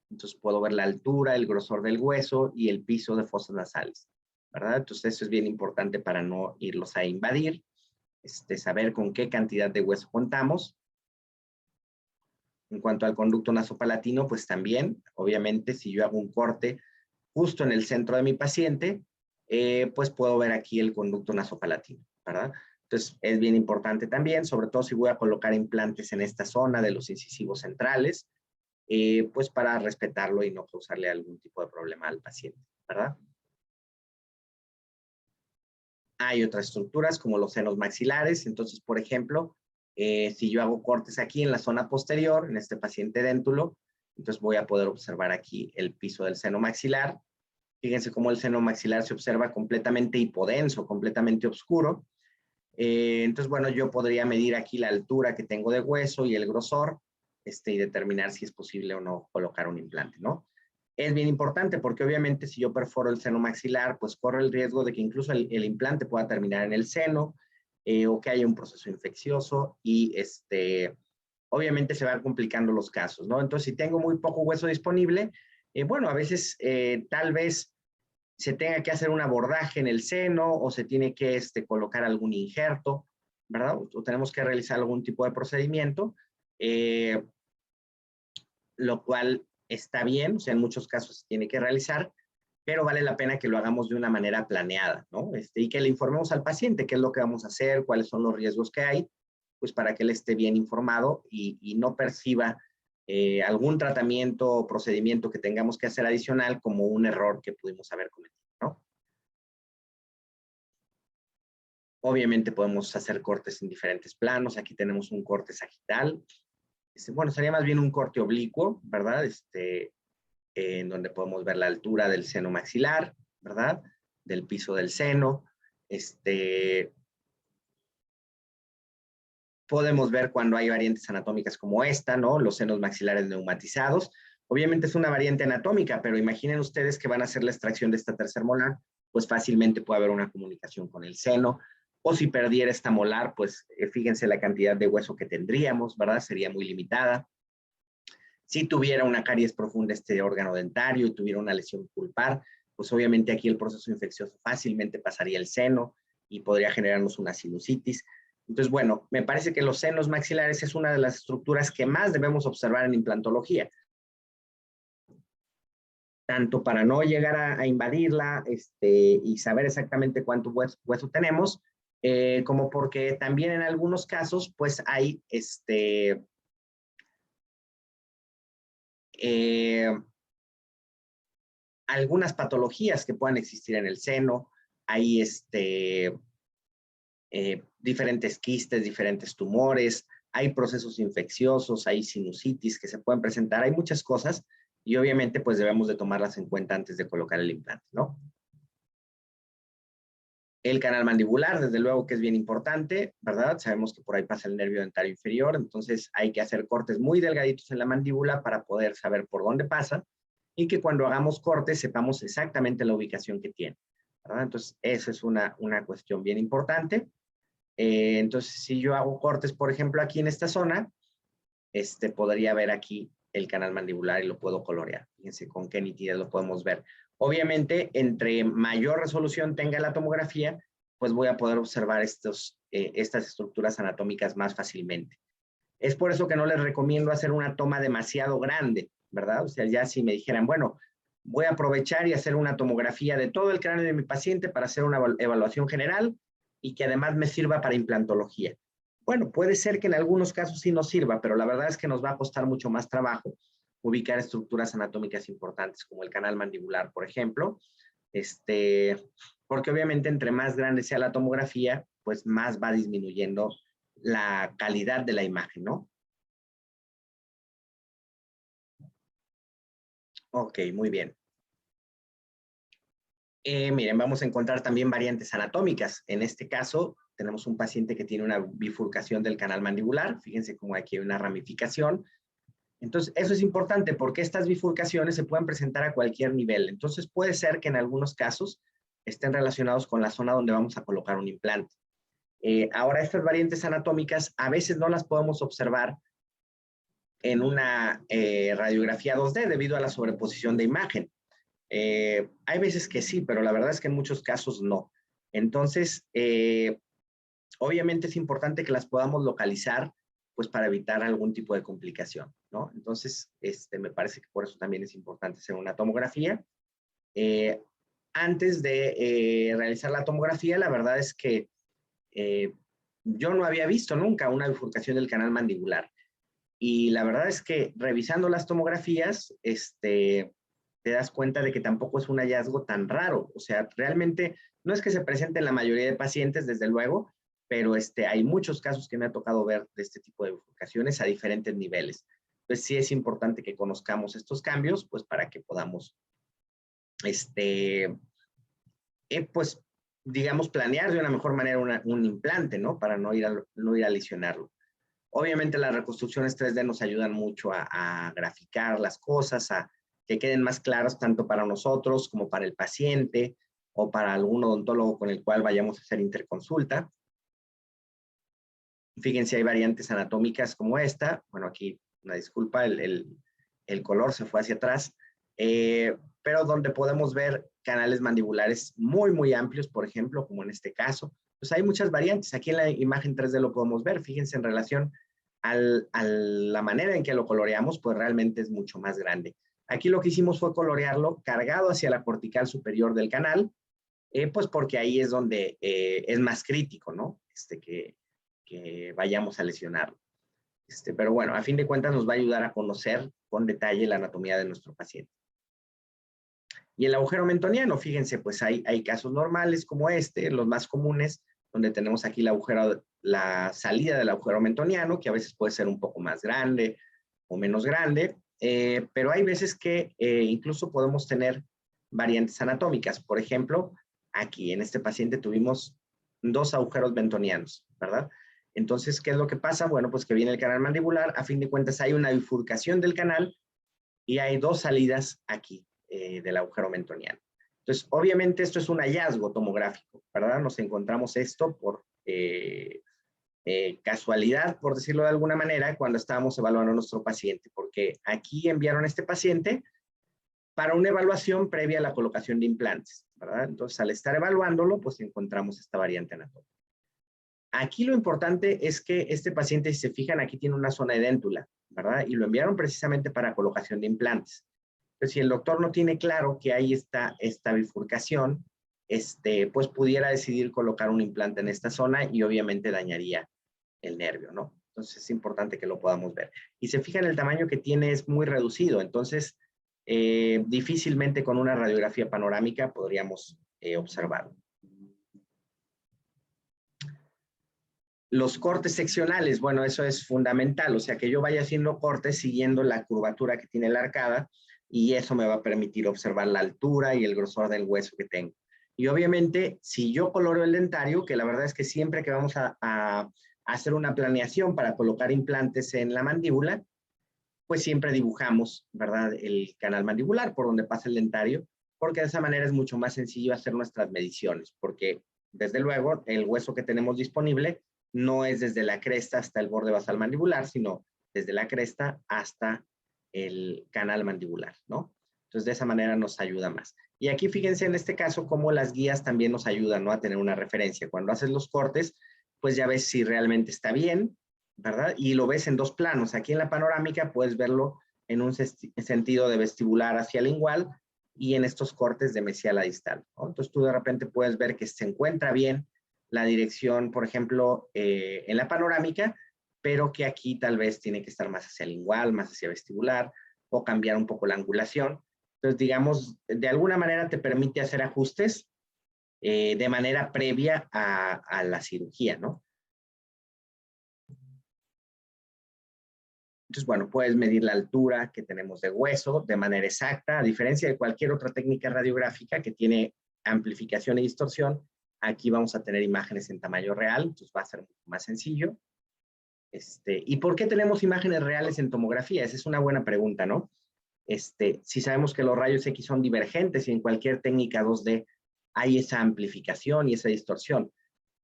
entonces puedo ver la altura, el grosor del hueso y el piso de fosas nasales, ¿verdad? Entonces eso es bien importante para no irlos a invadir, saber con qué cantidad de hueso contamos. En cuanto al conducto nasopalatino, pues también, obviamente, si yo hago un corte justo en el centro de mi paciente, pues puedo ver aquí el conducto nasopalatino, ¿verdad? Entonces, es bien importante también, sobre todo si voy a colocar implantes en esta zona de los incisivos centrales, pues para respetarlo y no causarle algún tipo de problema al paciente, ¿verdad? Hay otras estructuras como los senos maxilares, entonces, por ejemplo, si yo hago cortes aquí en la zona posterior, en este paciente déntulo, entonces voy a poder observar aquí el piso del seno maxilar. Fíjense cómo el seno maxilar se observa completamente hipodenso, completamente oscuro. Entonces, bueno, yo podría medir aquí la altura que tengo de hueso y el grosor, y determinar si es posible o no colocar un implante, ¿no? Es bien importante porque obviamente si yo perforo el seno maxilar, pues corre el riesgo de que incluso el implante pueda terminar en el seno, o que haya un proceso infeccioso y obviamente se van complicando los casos, ¿no? Entonces, si tengo muy poco hueso disponible, bueno, a veces tal vez se tenga que hacer un abordaje en el seno o se tiene que colocar algún injerto, ¿verdad? O tenemos que realizar algún tipo de procedimiento, lo cual está bien, o sea, en muchos casos se tiene que realizar, pero vale la pena que lo hagamos de una manera planeada, ¿no? Y que le informemos al paciente qué es lo que vamos a hacer, cuáles son los riesgos que hay, pues para que él esté bien informado y no perciba algún tratamiento o procedimiento que tengamos que hacer adicional como un error que pudimos haber cometido, ¿no? Obviamente podemos hacer cortes en diferentes planos. Aquí tenemos un corte sagital. Bueno, sería más bien un corte oblicuo, ¿verdad? En donde podemos ver la altura del seno maxilar, ¿verdad? Del piso del seno. Podemos ver cuando hay variantes anatómicas como esta, ¿no? Los senos maxilares neumatizados. Obviamente es una variante anatómica, pero imaginen ustedes que van a hacer la extracción de esta tercer molar, pues fácilmente puede haber una comunicación con el seno. O si perdiera esta molar, pues fíjense la cantidad de hueso que tendríamos, ¿verdad? Sería muy limitada. Si tuviera una caries profunda este órgano dentario y tuviera una lesión pulpar, pues obviamente aquí el proceso infeccioso fácilmente pasaría el seno y podría generarnos una sinusitis. Entonces, bueno, me parece que los senos maxilares es una de las estructuras que más debemos observar en implantología, tanto para no llegar a invadirla y saber exactamente cuánto hueso tenemos, como porque también en algunos casos, pues hay algunas patologías que puedan existir en el seno, hay diferentes quistes, diferentes tumores, hay procesos infecciosos, hay sinusitis que se pueden presentar, hay muchas cosas y obviamente pues debemos de tomarlas en cuenta antes de colocar el implante, ¿no? El canal mandibular, desde luego que es bien importante, ¿verdad? Sabemos que por ahí pasa el nervio dentario inferior, entonces hay que hacer cortes muy delgaditos en la mandíbula para poder saber por dónde pasa y que cuando hagamos cortes sepamos exactamente la ubicación que tiene, ¿verdad? Entonces, esa es una cuestión bien importante. Entonces, si yo hago cortes, por ejemplo, aquí en esta zona, podría ver aquí el canal mandibular y lo puedo colorear. Fíjense con qué nitidez lo podemos ver. Obviamente, entre mayor resolución tenga la tomografía, pues voy a poder observar estas estructuras anatómicas más fácilmente. Es por eso que no les recomiendo hacer una toma demasiado grande, ¿verdad? O sea, ya si me dijeran, bueno, voy a aprovechar y hacer una tomografía de todo el cráneo de mi paciente para hacer una evaluación general y que además me sirva para implantología. Bueno, puede ser que en algunos casos sí nos sirva, pero la verdad es que nos va a costar mucho más trabajo ubicar estructuras anatómicas importantes como el canal mandibular, por ejemplo, porque obviamente entre más grande sea la tomografía, pues más va disminuyendo la calidad de la imagen, ¿no? Ok, muy bien. Miren, vamos a encontrar también variantes anatómicas. En este caso, tenemos un paciente que tiene una bifurcación del canal mandibular. Fíjense cómo aquí hay una ramificación. Entonces, eso es importante porque estas bifurcaciones se pueden presentar a cualquier nivel. Entonces, puede ser que en algunos casos estén relacionados con la zona donde vamos a colocar un implante. Ahora, estas variantes anatómicas a veces no las podemos observar en una radiografía 2D debido a la sobreposición de imagen. Hay veces que sí, pero la verdad es que en muchos casos no. Entonces, obviamente es importante que las podamos localizar, pues para evitar algún tipo de complicación, ¿no? Entonces, me parece que por eso también es importante hacer una tomografía. Antes de realizar la tomografía, la verdad es que yo no había visto nunca una bifurcación del canal mandibular. Y la verdad es que revisando las tomografías, te das cuenta de que tampoco es un hallazgo tan raro. O sea, realmente no es que se presente en la mayoría de pacientes, desde luego, pero hay muchos casos que me ha tocado ver de este tipo de bifurcaciones a diferentes niveles. Entonces, sí es importante que conozcamos estos cambios, pues para que podamos, pues, digamos, planear de una mejor manera un implante, ¿no? Para no ir a lesionarlo. Obviamente las reconstrucciones 3D nos ayudan mucho a graficar las cosas, a que queden más claras tanto para nosotros como para el paciente o para algún odontólogo con el cual vayamos a hacer interconsulta. Fíjense, hay variantes anatómicas como esta. Bueno, aquí una disculpa, el color se fue hacia atrás, pero donde podemos ver canales mandibulares muy, muy amplios, por ejemplo, como en este caso. Pues hay muchas variantes. Aquí en la imagen 3D lo podemos ver. Fíjense en relación a la manera en que lo coloreamos, pues realmente es mucho más grande. Aquí lo que hicimos fue colorearlo cargado hacia la cortical superior del canal, pues porque ahí es donde es más crítico, ¿no? Que vayamos a lesionarlo. Pero bueno, a fin de cuentas nos va a ayudar a conocer con detalle la anatomía de nuestro paciente. Y el agujero mentoniano, fíjense, pues hay casos normales como los más comunes, donde tenemos aquí la salida del agujero mentoniano, que a veces puede ser un poco más grande o menos grande, pero hay veces que incluso podemos tener variantes anatómicas. Por ejemplo, aquí en este paciente tuvimos 2 agujeros mentonianos, ¿verdad? Entonces, ¿qué es lo que pasa? Bueno, pues que viene el canal mandibular, a fin de cuentas hay una bifurcación del canal y hay 2 salidas aquí del agujero mentoniano. Entonces, obviamente esto es un hallazgo tomográfico, ¿verdad? Nos encontramos esto por casualidad, por decirlo de alguna manera, cuando estábamos evaluando a nuestro paciente, porque aquí enviaron a este paciente para una evaluación previa a la colocación de implantes. ¿verdad? Entonces, al estar evaluándolo, pues encontramos esta variante anatómica. Aquí lo importante es que este paciente, si se fijan, aquí tiene una zona edéntula, ¿verdad? Y lo enviaron precisamente para colocación de implantes. Entonces, si el doctor no tiene claro que ahí está esta bifurcación, pues pudiera decidir colocar un implante en esta zona y obviamente dañaría el nervio, ¿no? Entonces, es importante que lo podamos ver. Y se fijan, el tamaño que tiene es muy reducido, entonces, difícilmente con una radiografía panorámica podríamos observarlo. Los cortes seccionales, bueno, eso es fundamental, o sea, que yo vaya haciendo cortes siguiendo la curvatura que tiene la arcada y eso me va a permitir observar la altura y el grosor del hueso que tengo. Y obviamente, si yo coloreo el dentario, que la verdad es que siempre que vamos a hacer una planeación para colocar implantes en la mandíbula, pues siempre dibujamos, ¿verdad?, el canal mandibular por donde pasa el dentario, porque de esa manera es mucho más sencillo hacer nuestras mediciones, porque desde luego el hueso que tenemos disponible no es desde la cresta hasta el borde basal mandibular, sino desde la cresta hasta el canal mandibular, ¿no? Entonces, de esa manera nos ayuda más. Y aquí fíjense en este caso cómo las guías también nos ayudan, ¿no?, a tener una referencia. Cuando haces los cortes, pues ya ves si realmente está bien, ¿verdad? Y lo ves en dos planos. Aquí en la panorámica puedes verlo en un sentido de vestibular hacia lingual y en estos cortes de mesial a distal, ¿no? Entonces, tú de repente puedes ver que se encuentra bien la dirección, por ejemplo, en la panorámica, pero que aquí tal vez tiene que estar más hacia lingual, más hacia vestibular, o cambiar un poco la angulación. Entonces, digamos, de alguna manera te permite hacer ajustes de manera previa a la cirugía, ¿no? Entonces, bueno, puedes medir la altura que tenemos de hueso de manera exacta, a diferencia de cualquier otra técnica radiográfica que tiene amplificación y distorsión. Aquí vamos a tener imágenes en tamaño real, entonces va a ser mucho más sencillo. ¿Y por qué tenemos imágenes reales en tomografía? Esa es una buena pregunta, ¿no? Si sabemos que los rayos X son divergentes y en cualquier técnica 2D hay esa amplificación y esa distorsión.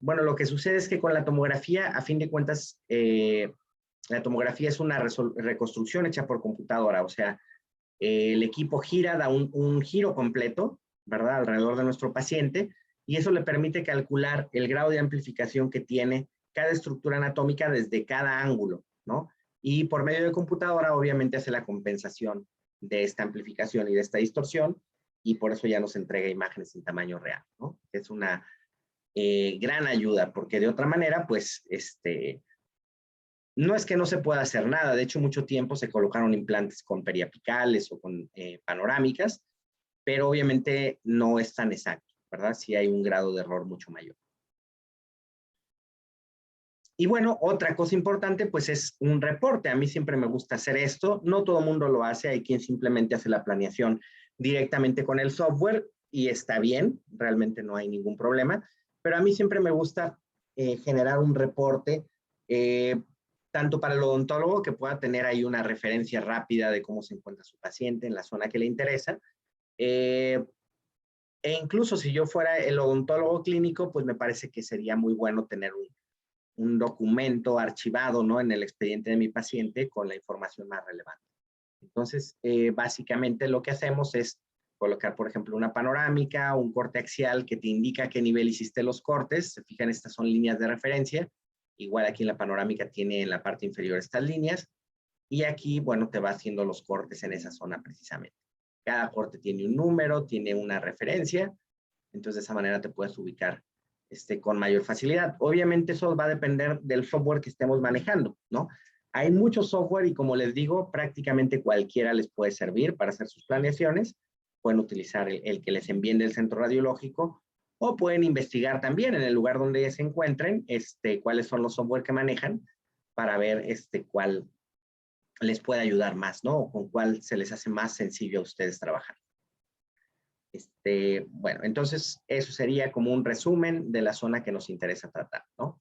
Bueno, lo que sucede es que con la tomografía, a fin de cuentas, la tomografía es una reconstrucción hecha por computadora, o sea, el equipo gira, da un giro completo, ¿verdad?, alrededor de nuestro paciente, y eso le permite calcular el grado de amplificación que tiene cada estructura anatómica desde cada ángulo, ¿no? Y por medio de computadora, obviamente, hace la compensación de esta amplificación y de esta distorsión, y por eso ya nos entrega imágenes en tamaño real, ¿no? Es una gran ayuda, porque de otra manera, pues, no es que no se pueda hacer nada, de hecho mucho tiempo se colocaron implantes con periapicales o con panorámicas, pero obviamente no es tan exacto, ¿verdad? Sí hay un grado de error mucho mayor. Y bueno, otra cosa importante pues es un reporte. A mí siempre me gusta hacer esto, no todo el mundo lo hace, hay quien simplemente hace la planeación directamente con el software y está bien, realmente no hay ningún problema, pero a mí siempre me gusta generar un reporte tanto para el odontólogo, que pueda tener ahí una referencia rápida de cómo se encuentra su paciente en la zona que le interesa. E incluso si yo fuera el odontólogo clínico, pues me parece que sería muy bueno tener un documento archivado, ¿no?, en el expediente de mi paciente con la información más relevante. Entonces, básicamente lo que hacemos es colocar, por ejemplo, una panorámica, un corte axial que te indica a qué nivel hiciste los cortes. Se fijan, estas son líneas de referencia. Igual aquí en la panorámica tiene en la parte inferior estas líneas. Y aquí, bueno, te va haciendo los cortes en esa zona precisamente. Cada corte tiene un número, tiene una referencia. Entonces, de esa manera te puedes ubicar con mayor facilidad. Obviamente, eso va a depender del software que estemos manejando, ¿no? Hay mucho software y, como les digo, prácticamente cualquiera les puede servir para hacer sus planeaciones. Pueden utilizar el que les envíen del centro radiológico o pueden investigar también en el lugar donde se encuentren cuáles son los software que manejan para ver cuál les puede ayudar más, ¿no? O con cuál se les hace más sencillo a ustedes trabajar. Bueno, entonces eso sería como un resumen de la zona que nos interesa tratar, ¿no?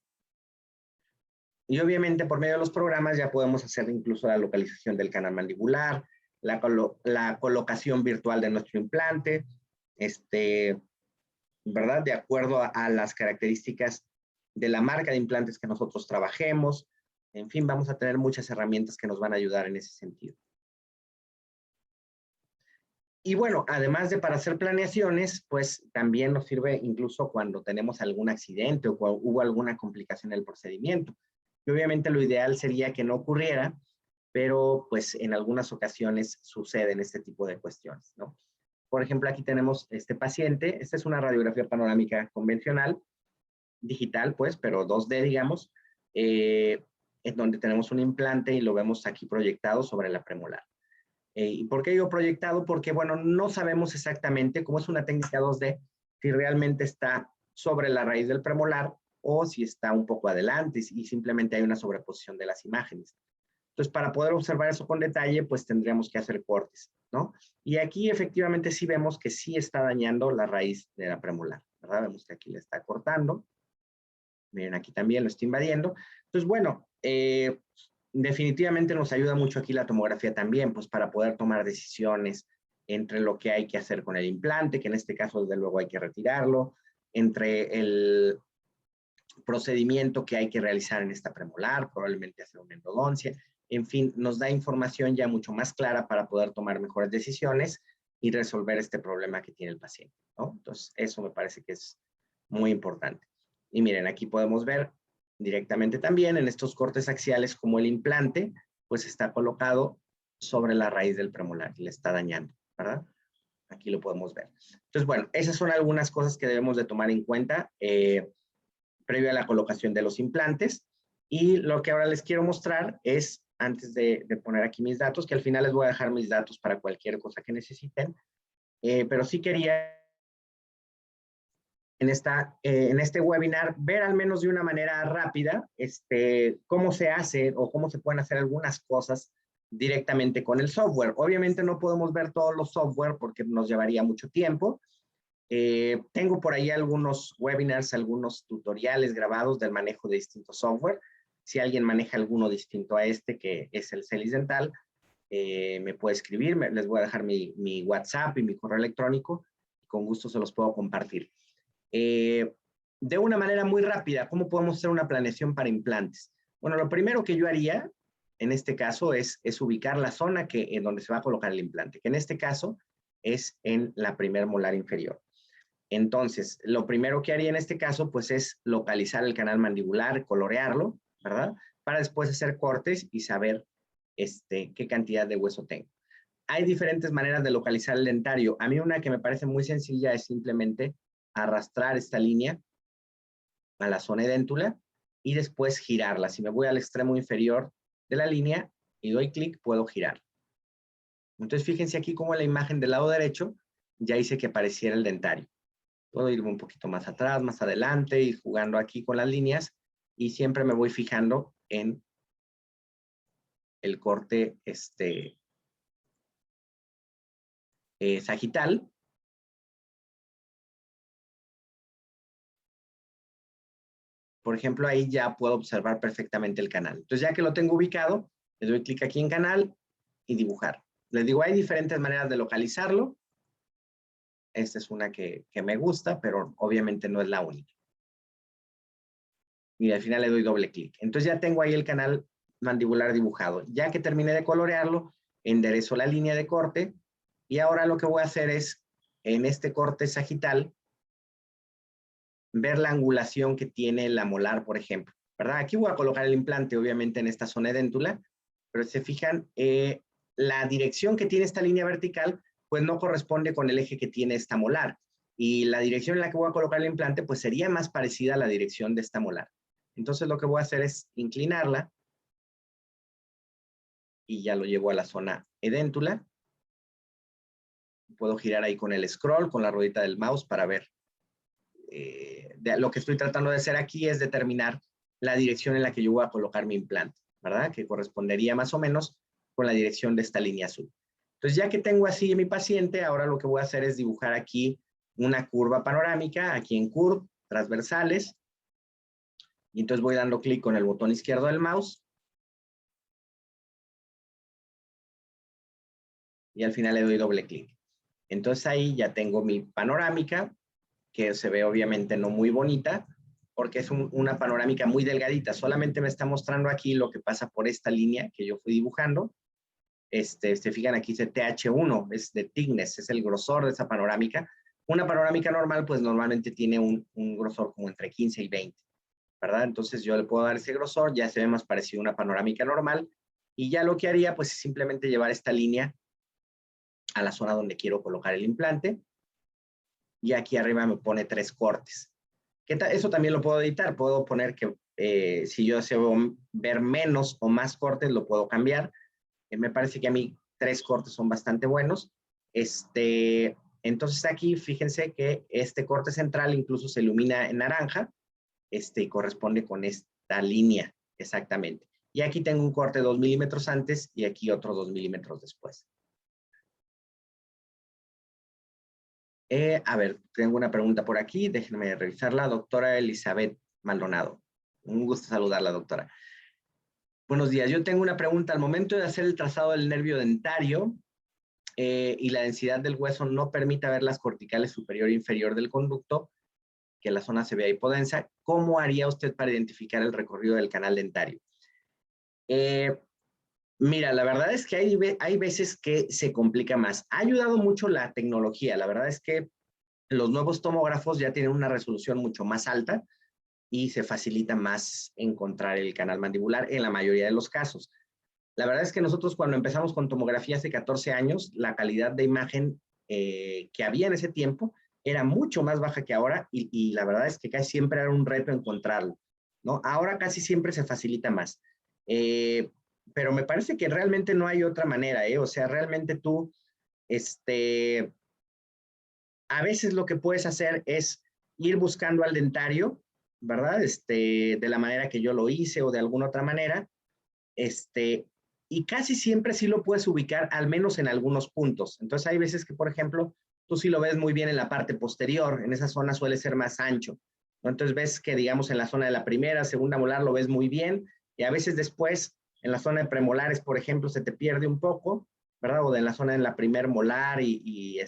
Y obviamente por medio de los programas ya podemos hacer incluso la localización del canal mandibular, la colocación virtual de nuestro implante, ¿verdad? De acuerdo a las características de la marca de implantes que nosotros trabajemos. En fin, vamos a tener muchas herramientas que nos van a ayudar en ese sentido. Y bueno, además de para hacer planeaciones, pues también nos sirve incluso cuando tenemos algún accidente o cuando hubo alguna complicación en el procedimiento. Y obviamente lo ideal sería que no ocurriera, pero pues en algunas ocasiones suceden este tipo de cuestiones, ¿no? Por ejemplo, aquí tenemos este paciente. Esta es una radiografía panorámica convencional, digital, pues, pero 2D, digamos, en donde tenemos un implante y lo vemos aquí proyectado sobre la premolar. ¿Y por qué digo proyectado? Porque, bueno, no sabemos exactamente, cómo es una técnica 2D, si realmente está sobre la raíz del premolar o si está un poco adelante y simplemente hay una sobreposición de las imágenes. Entonces, para poder observar eso con detalle, pues tendríamos que hacer cortes, ¿no? Y aquí efectivamente sí vemos que sí está dañando la raíz de la premolar, ¿verdad? Vemos que aquí le está cortando. Miren, aquí también lo está invadiendo. Entonces, bueno, definitivamente nos ayuda mucho aquí la tomografía también, pues para poder tomar decisiones entre lo que hay que hacer con el implante, que en este caso desde luego hay que retirarlo, entre el procedimiento que hay que realizar en esta premolar, probablemente hacer una endodoncia, en fin, nos da información ya mucho más clara para poder tomar mejores decisiones y resolver este problema que tiene el paciente, ¿no? Entonces, eso me parece que es muy importante. Y miren, aquí podemos ver directamente también en estos cortes axiales como el implante, pues está colocado sobre la raíz del premolar y le está dañando, ¿verdad? Aquí lo podemos ver. Entonces, bueno, esas son algunas cosas que debemos de tomar en cuenta previo a la colocación de los implantes. Y lo que ahora les quiero mostrar es, antes de poner aquí mis datos, que al final les voy a dejar mis datos para cualquier cosa que necesiten, pero sí quería en este webinar ver al menos de una manera rápida cómo se hace o cómo se pueden hacer algunas cosas directamente con el software. Obviamente no podemos ver todos los software porque nos llevaría mucho tiempo. Tengo por ahí algunos webinars, algunos tutoriales grabados del manejo de distintos software. Si alguien maneja alguno distinto a este, que es el Celis Dental, me puede escribir, les voy a dejar mi WhatsApp y mi correo electrónico. Con gusto se los puedo compartir. De una manera muy rápida, ¿cómo podemos hacer una planeación para implantes? Bueno, lo primero que yo haría en este caso es ubicar la zona en donde se va a colocar el implante, que en este caso es en la primer molar inferior. Entonces, lo primero que haría en este caso, pues es localizar el canal mandibular, colorearlo, ¿verdad? Para después hacer cortes y saber qué cantidad de hueso tengo. Hay diferentes maneras de localizar el dentario. A mí una que me parece muy sencilla es simplemente arrastrar esta línea a la zona edéntula y después girarla. Si me voy al extremo inferior de la línea y doy clic, puedo girar. Entonces, fíjense aquí cómo en la imagen del lado derecho ya hice que apareciera el dentario. Puedo irme un poquito más atrás, más adelante, ir jugando aquí con las líneas y siempre me voy fijando en el corte sagital. Por ejemplo, ahí ya puedo observar perfectamente el canal. Entonces, ya que lo tengo ubicado, le doy clic aquí en canal y dibujar. Les digo, hay diferentes maneras de localizarlo. Esta es una que me gusta, pero obviamente no es la única. Y al final le doy doble clic. Entonces ya tengo ahí el canal mandibular dibujado. Ya que terminé de colorearlo, enderezo la línea de corte y ahora lo que voy a hacer es, en este corte sagital, ver la angulación que tiene la molar, por ejemplo, ¿verdad? Aquí voy a colocar el implante, obviamente, en esta zona edéntula, pero si se fijan, la dirección que tiene esta línea vertical, pues no corresponde con el eje que tiene esta molar. Y la dirección en la que voy a colocar el implante, pues sería más parecida a la dirección de esta molar. Entonces lo que voy a hacer es inclinarla y ya lo llevo a la zona edéntula. Puedo girar ahí con el scroll, con la ruedita del mouse para ver. Lo que estoy tratando de hacer aquí es determinar la dirección en la que yo voy a colocar mi implante, ¿verdad? Que correspondería más o menos con la dirección de esta línea azul. Entonces, ya que tengo así a mi paciente, ahora lo que voy a hacer es dibujar aquí una curva panorámica, aquí en Curve, transversales. Y entonces voy dando clic con el botón izquierdo del mouse. Y al final le doy doble clic. Entonces ahí ya tengo mi panorámica, que se ve obviamente no muy bonita, porque es una panorámica muy delgadita. Solamente me está mostrando aquí lo que pasa por esta línea que yo fui dibujando. se fijan aquí dice TH1, es de thickness, es el grosor de esa panorámica. Una panorámica normal, pues normalmente tiene un grosor como entre 15 y 20, ¿verdad? Entonces yo le puedo dar ese grosor, ya se ve más parecido a una panorámica normal, y ya lo que haría, pues es simplemente llevar esta línea a la zona donde quiero colocar el implante, y aquí arriba me pone 3 cortes. Eso también lo puedo editar, puedo poner que si yo deseo ver menos o más cortes, lo puedo cambiar. Me parece que a mí 3 cortes son bastante buenos. Entonces aquí fíjense que este corte central incluso se ilumina en naranja, y corresponde con esta línea exactamente. Y aquí tengo un corte 2 milímetros antes y aquí otro 2 milímetros después. A ver, tengo una pregunta por aquí, déjenme revisarla. Doctora Elizabeth Maldonado. Un gusto saludarla, doctora. Buenos días, yo tengo una pregunta. Al momento de hacer el trazado del nervio dentario y la densidad del hueso no permite ver las corticales superior e inferior del conducto, que la zona se vea hipodensa, ¿cómo haría usted para identificar el recorrido del canal dentario? Mira, la verdad es que hay veces que se complica más. Ha ayudado mucho la tecnología. La verdad es que los nuevos tomógrafos ya tienen una resolución mucho más alta y se facilita más encontrar el canal mandibular en la mayoría de los casos. La verdad es que nosotros cuando empezamos con tomografía hace 14 años, la calidad de imagen que había en ese tiempo era mucho más baja que ahora y la verdad es que casi siempre era un reto encontrarlo, ¿no? Ahora casi siempre se facilita más. Pero me parece que realmente no hay otra manera, ¿eh? O sea, realmente tú, a veces lo que puedes hacer es ir buscando al dentario, ¿verdad? De la manera que yo lo hice o de alguna otra manera, y casi siempre sí lo puedes ubicar, al menos en algunos puntos. Entonces hay veces que, por ejemplo, tú sí lo ves muy bien en la parte posterior, en esa zona suele ser más ancho, ¿no? Entonces ves que, digamos, en la zona de la primera, segunda molar lo ves muy bien, y a veces después, en la zona de premolares, por ejemplo, se te pierde un poco, ¿verdad? O de la zona de la primer molar y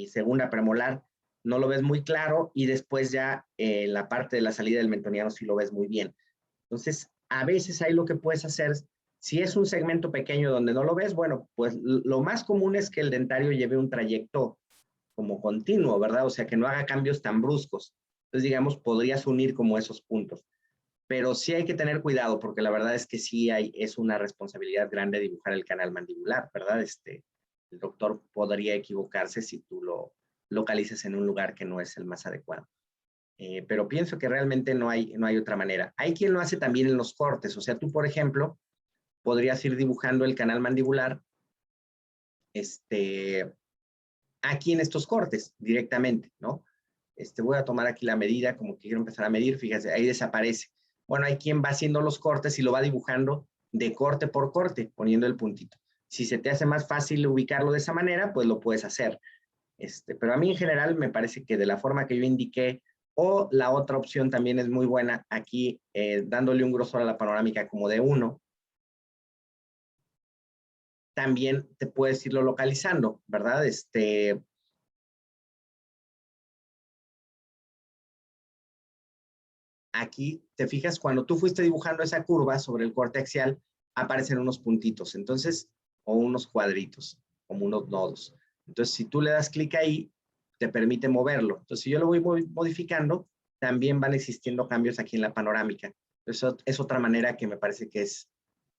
segunda premolar, no lo ves muy claro, y después ya la parte de la salida del mentoniano sí lo ves muy bien. Entonces, a veces ahí lo que puedes hacer, si es un segmento pequeño donde no lo ves, bueno, pues lo más común es que el dentario lleve un trayecto como continuo, ¿verdad? O sea, que no haga cambios tan bruscos. Entonces, digamos, podrías unir como esos puntos. Pero sí hay que tener cuidado porque la verdad es que sí es una responsabilidad grande dibujar el canal mandibular, ¿verdad? El doctor podría equivocarse si tú lo localizas en un lugar que no es el más adecuado. Pero pienso que realmente no hay otra manera. Hay quien lo hace también en los cortes. O sea, tú, por ejemplo, podrías ir dibujando el canal mandibular aquí en estos cortes directamente, ¿no? Voy a tomar aquí la medida, como que quiero empezar a medir, fíjate, ahí desaparece. Bueno, hay quien va haciendo los cortes y lo va dibujando de corte por corte, poniendo el puntito. Si se te hace más fácil ubicarlo de esa manera, pues lo puedes hacer. Pero a mí en general me parece que de la forma que yo indiqué, o la otra opción también es muy buena, aquí dándole un grosor a la panorámica como de 1, también te puedes irlo localizando, ¿verdad? Aquí te fijas, cuando tú fuiste dibujando esa curva sobre el corte axial, aparecen unos puntitos, entonces, o unos cuadritos, como unos nodos. Entonces, si tú le das clic ahí, te permite moverlo. Entonces, si yo lo voy modificando, también van existiendo cambios aquí en la panorámica. Eso es otra manera que me parece que es,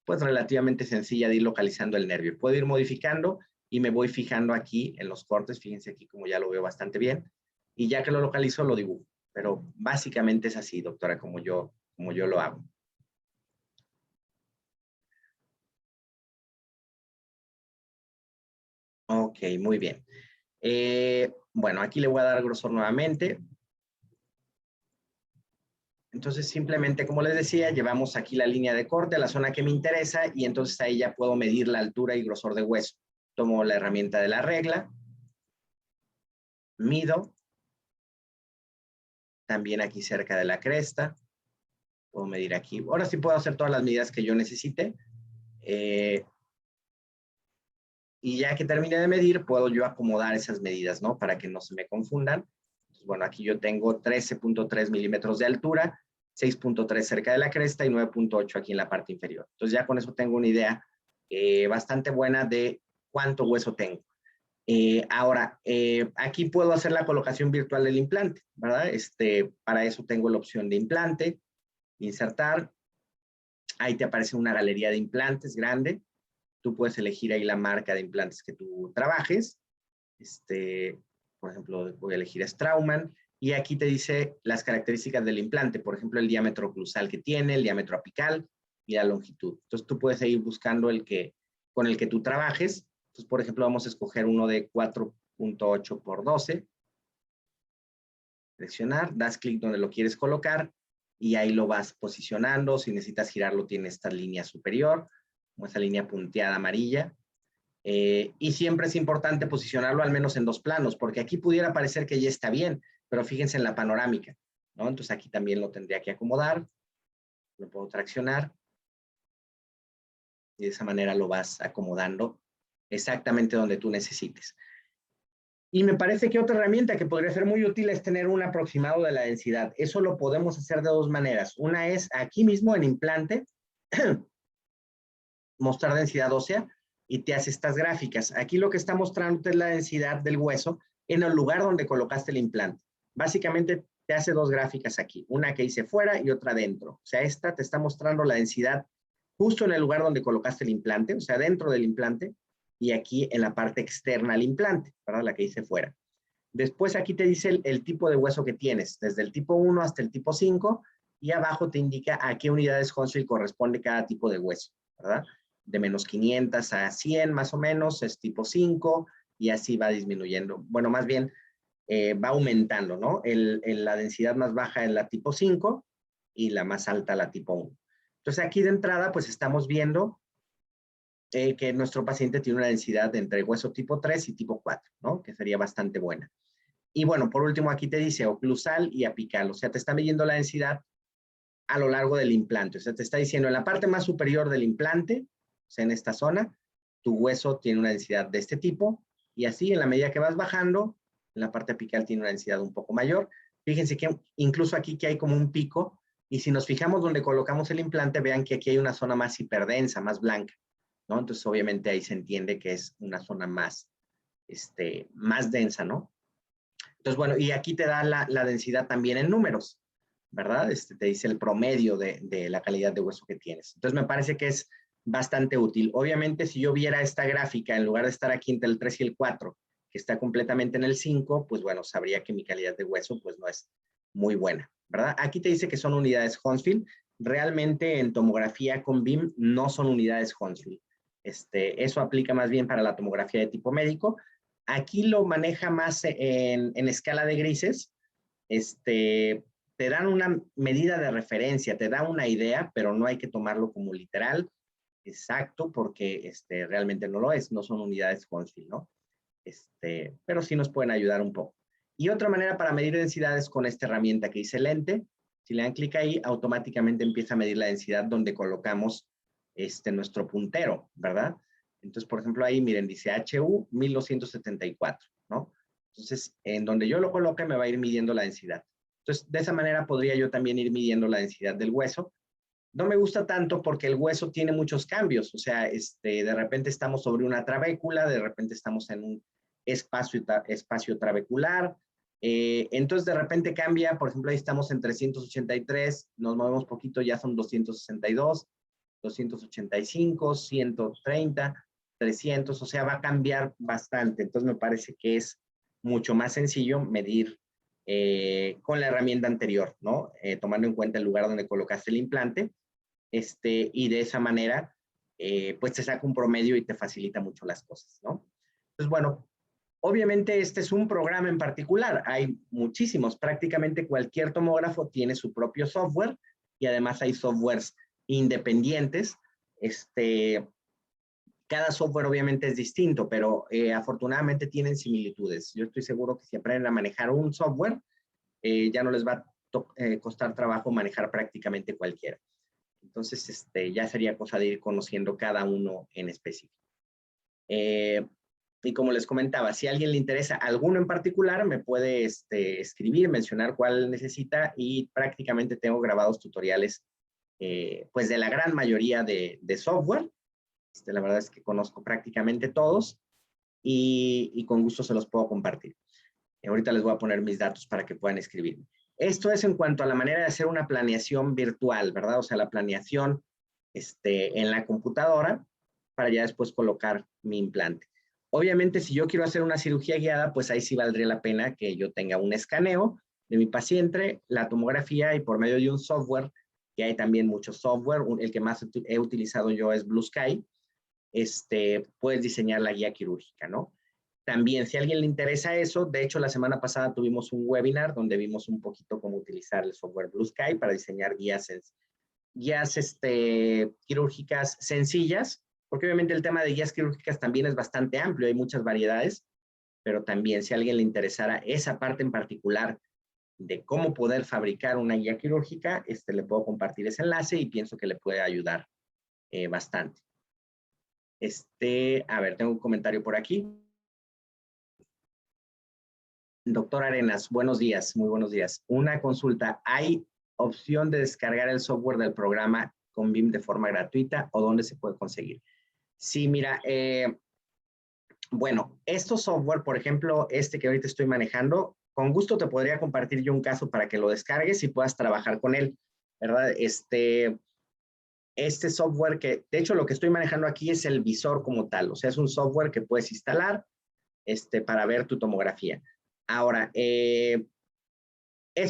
pues, relativamente sencilla de ir localizando el nervio. Puedo ir modificando y me voy fijando aquí en los cortes. Fíjense aquí como ya lo veo bastante bien. Y ya que lo localizo, lo dibujo. Pero básicamente es así, doctora, como yo lo hago. Ok, muy bien. Bueno, aquí le voy a dar grosor nuevamente. Entonces, simplemente, como les decía, llevamos aquí la línea de corte a la zona que me interesa y entonces ahí ya puedo medir la altura y grosor de hueso. Tomo la herramienta de la regla, mido, también aquí cerca de la cresta, puedo medir aquí. Ahora sí puedo hacer todas las medidas que yo necesite. Y ya que termine de medir, puedo yo acomodar esas medidas, ¿no? Para que no se me confundan. Entonces, bueno, aquí yo tengo 13.3 milímetros de altura, 6.3 cerca de la cresta y 9.8 aquí en la parte inferior. Entonces ya con eso tengo una idea bastante buena de cuánto hueso tengo. Ahora, aquí puedo hacer la colocación virtual del implante, ¿verdad? Para eso tengo la opción de implante, insertar. Ahí te aparece una galería de implantes grande. Tú puedes elegir ahí la marca de implantes que tú trabajes. Por ejemplo, voy a elegir Straumann. Y aquí te dice las características del implante. Por ejemplo, el diámetro oclusal que tiene, el diámetro apical y la longitud. Entonces, tú puedes ir buscando con el que tú trabajes. Entonces, por ejemplo, vamos a escoger uno de 4.8 por 12. Seleccionar, das clic donde lo quieres colocar y ahí lo vas posicionando. Si necesitas girarlo, tiene esta línea superior, como esa línea punteada amarilla. Y siempre es importante posicionarlo al menos en 2 planos, porque aquí pudiera parecer que ya está bien, pero fíjense en la panorámica, ¿no? Entonces aquí también lo tendría que acomodar, lo puedo traccionar y de esa manera lo vas acomodando exactamente donde tú necesites. Y me parece que otra herramienta que podría ser muy útil es tener un aproximado de la densidad. Eso lo podemos hacer de 2 maneras. Una es aquí mismo en implante, mostrar densidad ósea y te hace estas gráficas. Aquí lo que está mostrando es la densidad del hueso en el lugar donde colocaste el implante. Básicamente te hace 2 gráficas aquí, una que hice fuera y otra dentro. O sea, esta te está mostrando la densidad justo en el lugar donde colocaste el implante, o sea, dentro del implante, y aquí en la parte externa del implante, ¿verdad? La que hice fuera. Después aquí te dice el tipo de hueso que tienes, desde el tipo 1 hasta el tipo 5, y abajo te indica a qué unidades Hounsfield corresponde cada tipo de hueso, ¿verdad? De menos 500 a 100 más o menos es tipo 5, y así va disminuyendo. Bueno, más bien va aumentando, ¿no? La densidad más baja es la tipo 5 y la más alta la tipo 1. Entonces aquí de entrada pues estamos viendo que nuestro paciente tiene una densidad entre hueso tipo 3 y tipo 4, ¿no? Que sería bastante buena. Y bueno, por último aquí te dice oclusal y apical, o sea, te está midiendo la densidad a lo largo del implante. O sea, te está diciendo en la parte más superior del implante, o sea, en esta zona, tu hueso tiene una densidad de este tipo, y así en la medida que vas bajando, en la parte apical tiene una densidad un poco mayor. Fíjense que incluso aquí que hay como un pico, y si nos fijamos donde colocamos el implante, vean que aquí hay una zona más hiperdensa, más blanca, ¿no? Entonces, obviamente ahí se entiende que es una zona más, más densa, ¿no? Entonces, bueno, y aquí te da la densidad también en números, ¿verdad? Te dice el promedio de la calidad de hueso que tienes. Entonces, me parece que es bastante útil. Obviamente, si yo viera esta gráfica, en lugar de estar aquí entre el 3 y el 4, que está completamente en el 5, pues bueno, sabría que mi calidad de hueso pues no es muy buena, ¿verdad? Aquí te dice que son unidades Hounsfield. Realmente en tomografía con BIM no son unidades Hounsfield. Eso aplica más bien para la tomografía de tipo médico. Aquí lo maneja más en escala de grises. Te dan una medida de referencia, te da una idea, pero no hay que tomarlo como literal, exacto, porque realmente no lo es, no son unidades Hounsfield, ¿no? Pero sí nos pueden ayudar un poco. Y otra manera para medir densidades con esta herramienta que dice lente, si le dan clic ahí, automáticamente empieza a medir la densidad donde colocamos nuestro puntero, ¿verdad? Entonces, por ejemplo, ahí miren, dice HU 1274, ¿no? Entonces, en donde yo lo coloque me va a ir midiendo la densidad. Entonces, de esa manera podría yo también ir midiendo la densidad del hueso. No me gusta tanto porque el hueso tiene muchos cambios, o sea, de repente estamos sobre una trabécula, de repente estamos en un espacio trabecular, entonces de repente cambia, por ejemplo, ahí estamos en 383, nos movemos poquito, ya son 262, 285, 130, 300, o sea, va a cambiar bastante, entonces me parece que es mucho más sencillo medir con la herramienta anterior, ¿no? Tomando en cuenta el lugar donde colocaste el implante, y de esa manera, pues te saca un promedio y te facilita mucho las cosas, ¿no? Entonces, bueno, obviamente este es un programa en particular, hay muchísimos, prácticamente cualquier tomógrafo tiene su propio software y además hay softwares independientes, cada software obviamente es distinto, pero afortunadamente tienen similitudes. Yo estoy seguro que si aprenden a manejar un software, ya no les va a costar trabajo manejar prácticamente cualquiera. Entonces, ya sería cosa de ir conociendo cada uno en específico. Y como les comentaba, si a alguien le interesa alguno en particular, me puede escribir, mencionar cuál necesita y prácticamente tengo grabados tutoriales pues de la gran mayoría de software. La verdad es que conozco prácticamente todos y con gusto se los puedo compartir. Ahorita les voy a poner mis datos para que puedan escribirme. Esto es en cuanto a la manera de hacer una planeación virtual, ¿verdad? O sea, la planeación en la computadora para ya después colocar mi implante. Obviamente, si yo quiero hacer una cirugía guiada, pues ahí sí valdría la pena que yo tenga un escaneo de mi paciente, la tomografía y por medio de un software, que hay también mucho software, el que más he utilizado yo es Blue Sky, puedes diseñar la guía quirúrgica, ¿no? También, si a alguien le interesa eso, de hecho, la semana pasada tuvimos un webinar donde vimos un poquito cómo utilizar el software Blue Sky para diseñar guías quirúrgicas sencillas, porque obviamente el tema de guías quirúrgicas también es bastante amplio, hay muchas variedades, pero también si a alguien le interesara esa parte en particular de cómo poder fabricar una guía quirúrgica, le puedo compartir ese enlace y pienso que le puede ayudar bastante. A ver, tengo un comentario por aquí. Doctor Arenas, buenos días, muy buenos días. Una consulta, ¿hay opción de descargar el software del programa con BIM de forma gratuita o dónde se puede conseguir? Sí, mira, bueno, estos software, por ejemplo, que ahorita estoy manejando, con gusto te podría compartir yo un caso para que lo descargues y puedas trabajar con él, ¿verdad? Este software que, de hecho, lo que estoy manejando aquí es el visor como tal, o sea, es un software que puedes instalar para ver tu tomografía. Ahora, es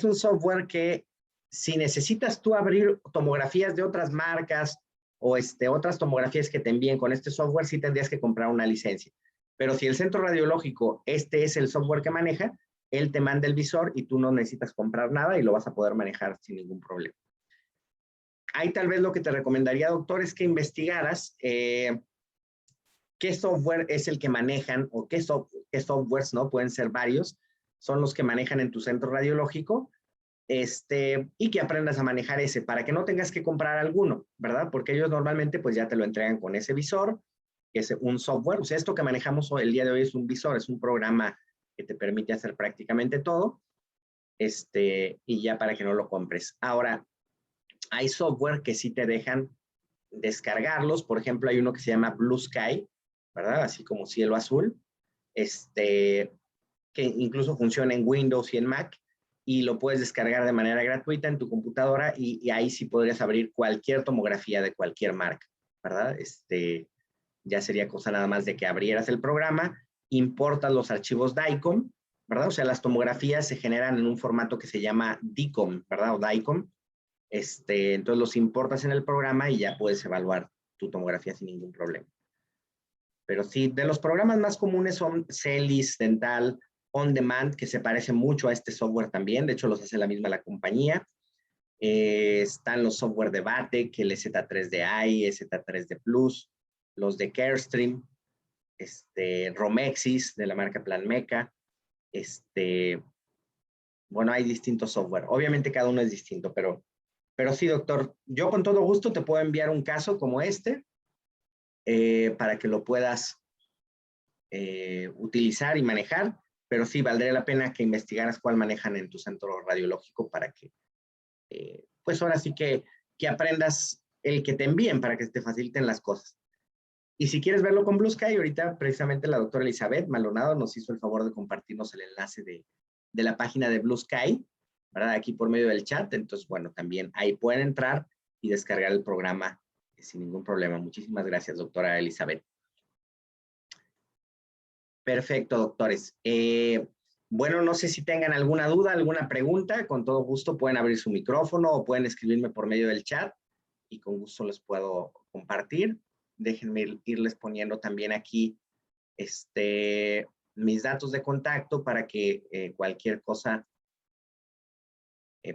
un software que si necesitas tú abrir tomografías de otras marcas o otras tomografías que te envíen con este software, sí tendrías que comprar una licencia. Pero si el centro radiológico, es el software que maneja, él te manda el visor y tú no necesitas comprar nada y lo vas a poder manejar sin ningún problema. Ahí tal vez lo que te recomendaría, doctor, es que investigaras qué software es el que manejan o qué softwares, ¿no? Pueden ser varios, son los que manejan en tu centro radiológico, y que aprendas a manejar ese para que no tengas que comprar alguno, ¿verdad? Porque ellos normalmente pues ya te lo entregan con ese visor, que es un software. O sea, esto que manejamos el día de hoy es un visor, es un programa que te permite hacer prácticamente todo, y ya para que no lo compres. Ahora, hay software que sí te dejan descargarlos. Por ejemplo, hay uno que se llama Blue Sky, ¿verdad? Así como cielo azul, que incluso funciona en Windows y en Mac, y lo puedes descargar de manera gratuita en tu computadora y ahí sí podrías abrir cualquier tomografía de cualquier marca, ¿verdad? Ya sería cosa nada más de que abrieras el programa, importas los archivos DICOM, ¿verdad? O sea, las tomografías se generan en un formato que se llama DICOM, ¿verdad? O DICOM. Entonces los importas en el programa y ya puedes evaluar tu tomografía sin ningún problema. Pero sí, de los programas más comunes son Celis, Dental, On Demand, que se parece mucho a este software también. De hecho, los hace la misma compañía. Están los software de Batec, el Z3DI, Z3D Plus, los de Carestream, Romexis, de la marca Planmeca. Bueno, hay distintos software. Obviamente cada uno es distinto, pero sí, doctor, yo con todo gusto te puedo enviar un caso como para que lo puedas utilizar y manejar, pero sí valdría la pena que investigaras cuál manejan en tu centro radiológico para que, pues ahora sí que aprendas el que te envíen para que te faciliten las cosas. Y si quieres verlo con Blue Sky, ahorita precisamente la doctora Elizabeth Maldonado nos hizo el favor de compartirnos el enlace de la página de Blue Sky, ¿verdad? Aquí por medio del chat. Entonces, bueno, también ahí pueden entrar y descargar el programa sin ningún problema. Muchísimas gracias, doctora Elizabeth. Perfecto, doctores. Bueno, no sé si tengan alguna duda, alguna pregunta. Con todo gusto pueden abrir su micrófono o pueden escribirme por medio del chat y con gusto les puedo compartir. Déjenme irles poniendo también aquí mis datos de contacto para que cualquier cosa,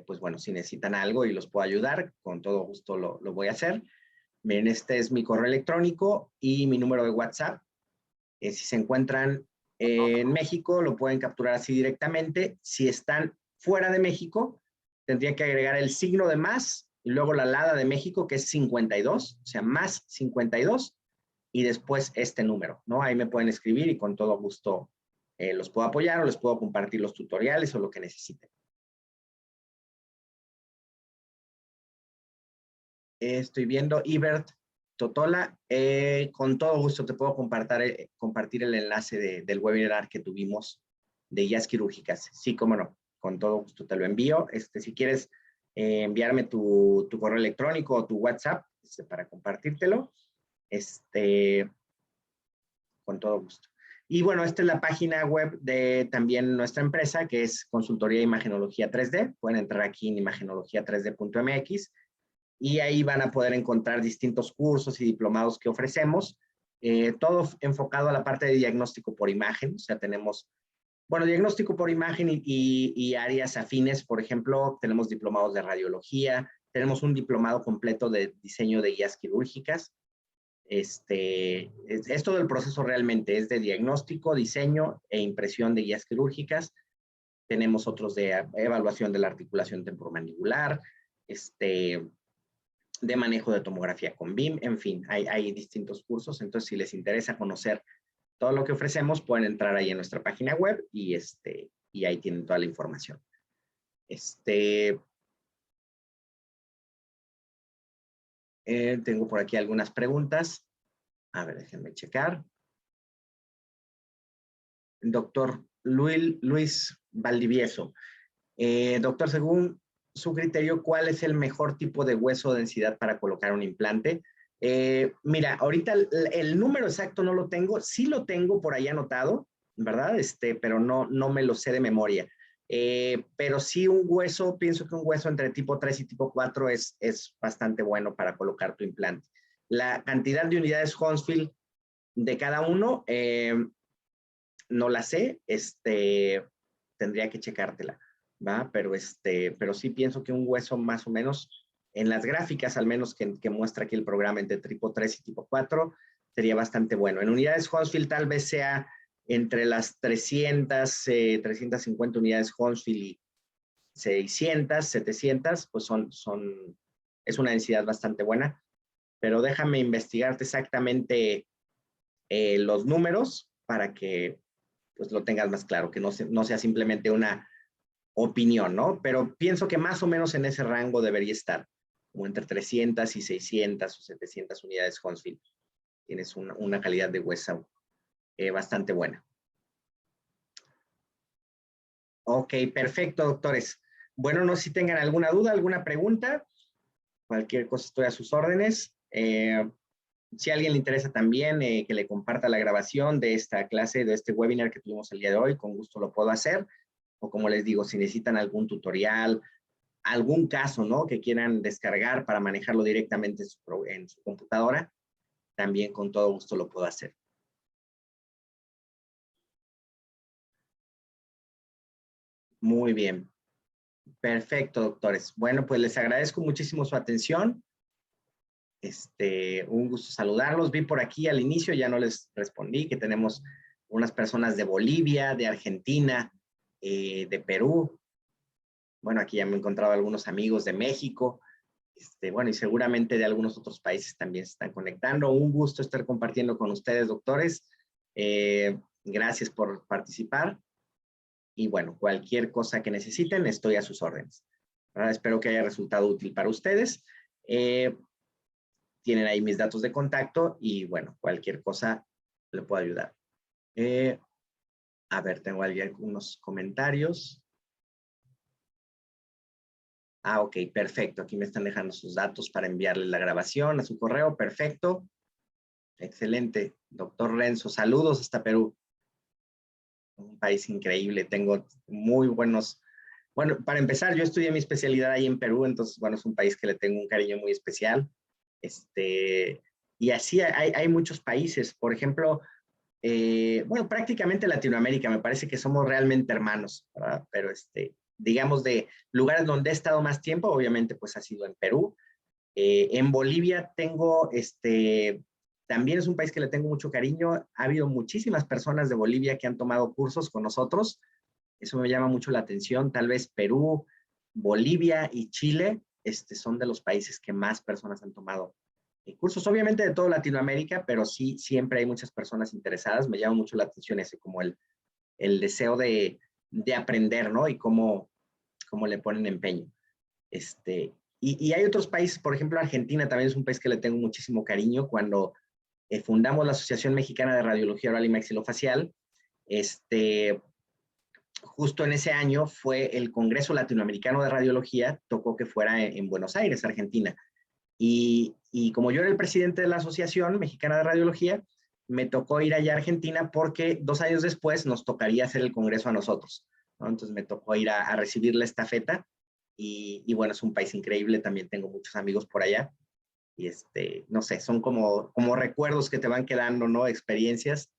pues bueno, si necesitan algo y los puedo ayudar, con todo gusto lo voy a hacer. Miren, este es mi correo electrónico y mi número de WhatsApp. Si se encuentran en México, lo pueden capturar así directamente. Si están fuera de México, tendría que agregar el signo de más y luego la LADA de México, que es 52, o sea, más 52, y después este número, ¿no? Ahí me pueden escribir y con todo gusto los puedo apoyar o les puedo compartir los tutoriales o lo que necesiten. Estoy viendo, Ibert, Totola, con todo gusto te puedo compartir el enlace del webinar que tuvimos de guías quirúrgicas. Sí, cómo no, con todo gusto te lo envío. Si quieres enviarme tu correo electrónico o tu WhatsApp para compartírtelo, con todo gusto. Y bueno, esta es la página web de también nuestra empresa, que es Consultoría de Imagenología 3D. Pueden entrar aquí en imagenología3d.mx y ahí van a poder encontrar distintos cursos y diplomados que ofrecemos, todo enfocado a la parte de diagnóstico por imagen. O sea, tenemos, bueno, diagnóstico por imagen y áreas afines. Por ejemplo, tenemos diplomados de radiología, tenemos un diplomado completo de diseño de guías quirúrgicas. Es todo el proceso realmente, es de diagnóstico, diseño e impresión de guías quirúrgicas. Tenemos otros de evaluación de la articulación temporomandibular, de manejo de tomografía con BIM, en fin, hay distintos cursos. Entonces, si les interesa conocer todo lo que ofrecemos, pueden entrar ahí en nuestra página web y ahí tienen toda la información. Tengo por aquí algunas preguntas. A ver, déjenme checar. Doctor Luis Valdivieso. Doctor, según su criterio, ¿cuál es el mejor tipo de hueso o densidad para colocar un implante? Mira, ahorita el número exacto no lo tengo. Sí lo tengo por ahí anotado, ¿verdad? Pero no me lo sé de memoria. Pero sí un hueso, pienso que un hueso entre tipo 3 y tipo 4 es bastante bueno para colocar tu implante. La cantidad de unidades Hounsfield de cada uno, no la sé, tendría que checártela, ¿va? Pero sí pienso que un hueso más o menos, en las gráficas al menos que muestra aquí el programa entre tipo 3 y tipo 4, sería bastante bueno. En unidades Hounsfield tal vez sea entre las 300, 350 unidades Hounsfield y 600, 700, pues es una densidad bastante buena, pero déjame investigarte exactamente los números para que pues lo tengas más claro, que no sea simplemente una opinión, ¿no? Pero pienso que más o menos en ese rango debería estar, como entre 300 y 600 o 700 unidades Hounsfield. Tienes una calidad de hueso bastante buena. Ok, perfecto, doctores. Bueno, no sé si tengan alguna duda, alguna pregunta. Cualquier cosa estoy a sus órdenes. Si a alguien le interesa también que le comparta la grabación de esta clase, de este webinar que tuvimos el día de hoy, con gusto lo puedo hacer. O como les digo, si necesitan algún tutorial, algún caso, ¿no? Que quieran descargar para manejarlo directamente en su computadora, también con todo gusto lo puedo hacer. Muy bien. Perfecto, doctores. Bueno, pues les agradezco muchísimo su atención. Un gusto saludarlos. Vi por aquí al inicio, ya no les respondí, que tenemos unas personas de Bolivia, de Argentina, de Perú. Bueno, aquí ya me he encontrado algunos amigos de México. Bueno, y seguramente de algunos otros países también se están conectando. Un gusto estar compartiendo con ustedes, doctores. Gracias por participar. Y bueno, cualquier cosa que necesiten, estoy a sus órdenes. ¿Verdad? Espero que haya resultado útil para ustedes. Tienen ahí mis datos de contacto y bueno, cualquier cosa le puedo ayudar. A ver, tengo ahí algunos comentarios. Ok, perfecto. Aquí me están dejando sus datos para enviarle la grabación a su correo. Perfecto. Excelente. Doctor Renzo, saludos hasta Perú. Un país increíble. Tengo muy buenos... Bueno, para empezar, yo estudié mi especialidad ahí en Perú, entonces, bueno, es un país que le tengo un cariño muy especial. Y así hay muchos países. Por ejemplo, bueno, prácticamente Latinoamérica, me parece que somos realmente hermanos, ¿verdad? Pero digamos de lugares donde he estado más tiempo, obviamente pues ha sido en Perú. En Bolivia tengo, también es un país que le tengo mucho cariño. Ha habido muchísimas personas de Bolivia que han tomado cursos con nosotros. Eso me llama mucho la atención. Tal vez Perú, Bolivia y Chile, son de los países que más personas han tomado cursos, obviamente de toda Latinoamérica, pero sí, siempre hay muchas personas interesadas. Me llama mucho la atención ese, como el deseo de aprender, ¿no? Y cómo le ponen empeño. Y hay otros países, por ejemplo, Argentina también es un país que le tengo muchísimo cariño. Cuando fundamos la Asociación Mexicana de Radiología Oral y Maxilofacial, justo en ese año fue el Congreso Latinoamericano de Radiología, tocó que fuera en Buenos Aires, Argentina. Y como yo era el presidente de la Asociación Mexicana de Radiología, me tocó ir allá a Argentina porque 2 años después nos tocaría hacer el congreso a nosotros, ¿no? Entonces me tocó ir a recibir la estafeta y bueno, es un país increíble, también tengo muchos amigos por allá y no sé, son como recuerdos que te van quedando, ¿no? Experiencias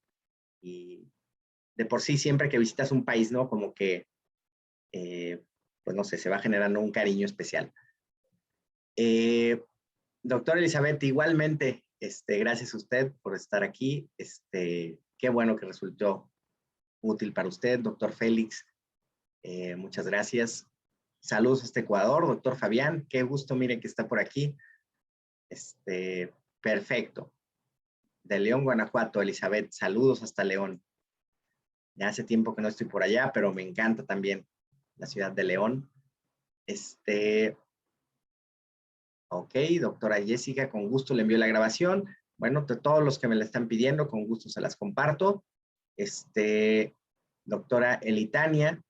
y de por sí siempre que visitas un país, ¿no? Como que, pues no sé, se va generando un cariño especial. Doctora Elizabeth, igualmente, gracias a usted por estar aquí. Qué bueno que resultó útil para usted, doctor Félix. Muchas gracias. Saludos hasta Ecuador, doctor Fabián. Qué gusto, mire que está por aquí. Perfecto. De León, Guanajuato, Elizabeth. Saludos hasta León. Ya hace tiempo que no estoy por allá, pero me encanta también la ciudad de León. Ok, doctora Jessica, con gusto le envío la grabación. Bueno, todos los que me la están pidiendo, con gusto se las comparto. Doctora Elitania,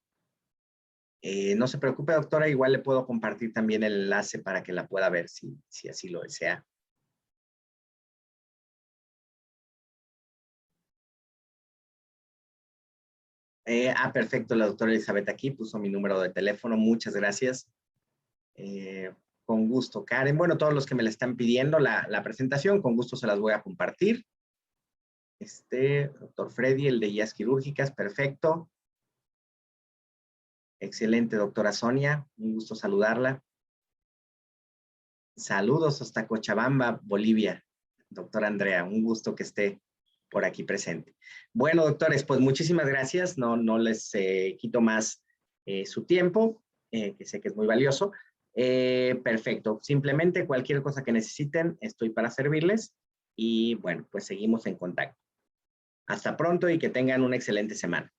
no se preocupe, doctora, igual le puedo compartir también el enlace para que la pueda ver si así lo desea. Perfecto, la doctora Elizabeth aquí puso mi número de teléfono, muchas gracias. Con gusto, Karen. Bueno, todos los que me la están pidiendo la presentación, con gusto se las voy a compartir. Doctor Freddy, el de guías quirúrgicas, perfecto. Excelente, doctora Sonia, un gusto saludarla. Saludos hasta Cochabamba, Bolivia. Doctora Andrea, un gusto que esté por aquí presente. Bueno, doctores, pues muchísimas gracias. No les quito más su tiempo, que sé que es muy valioso. Perfecto. Simplemente cualquier cosa que necesiten, estoy para servirles. Y bueno, pues seguimos en contacto. Hasta pronto y que tengan una excelente semana.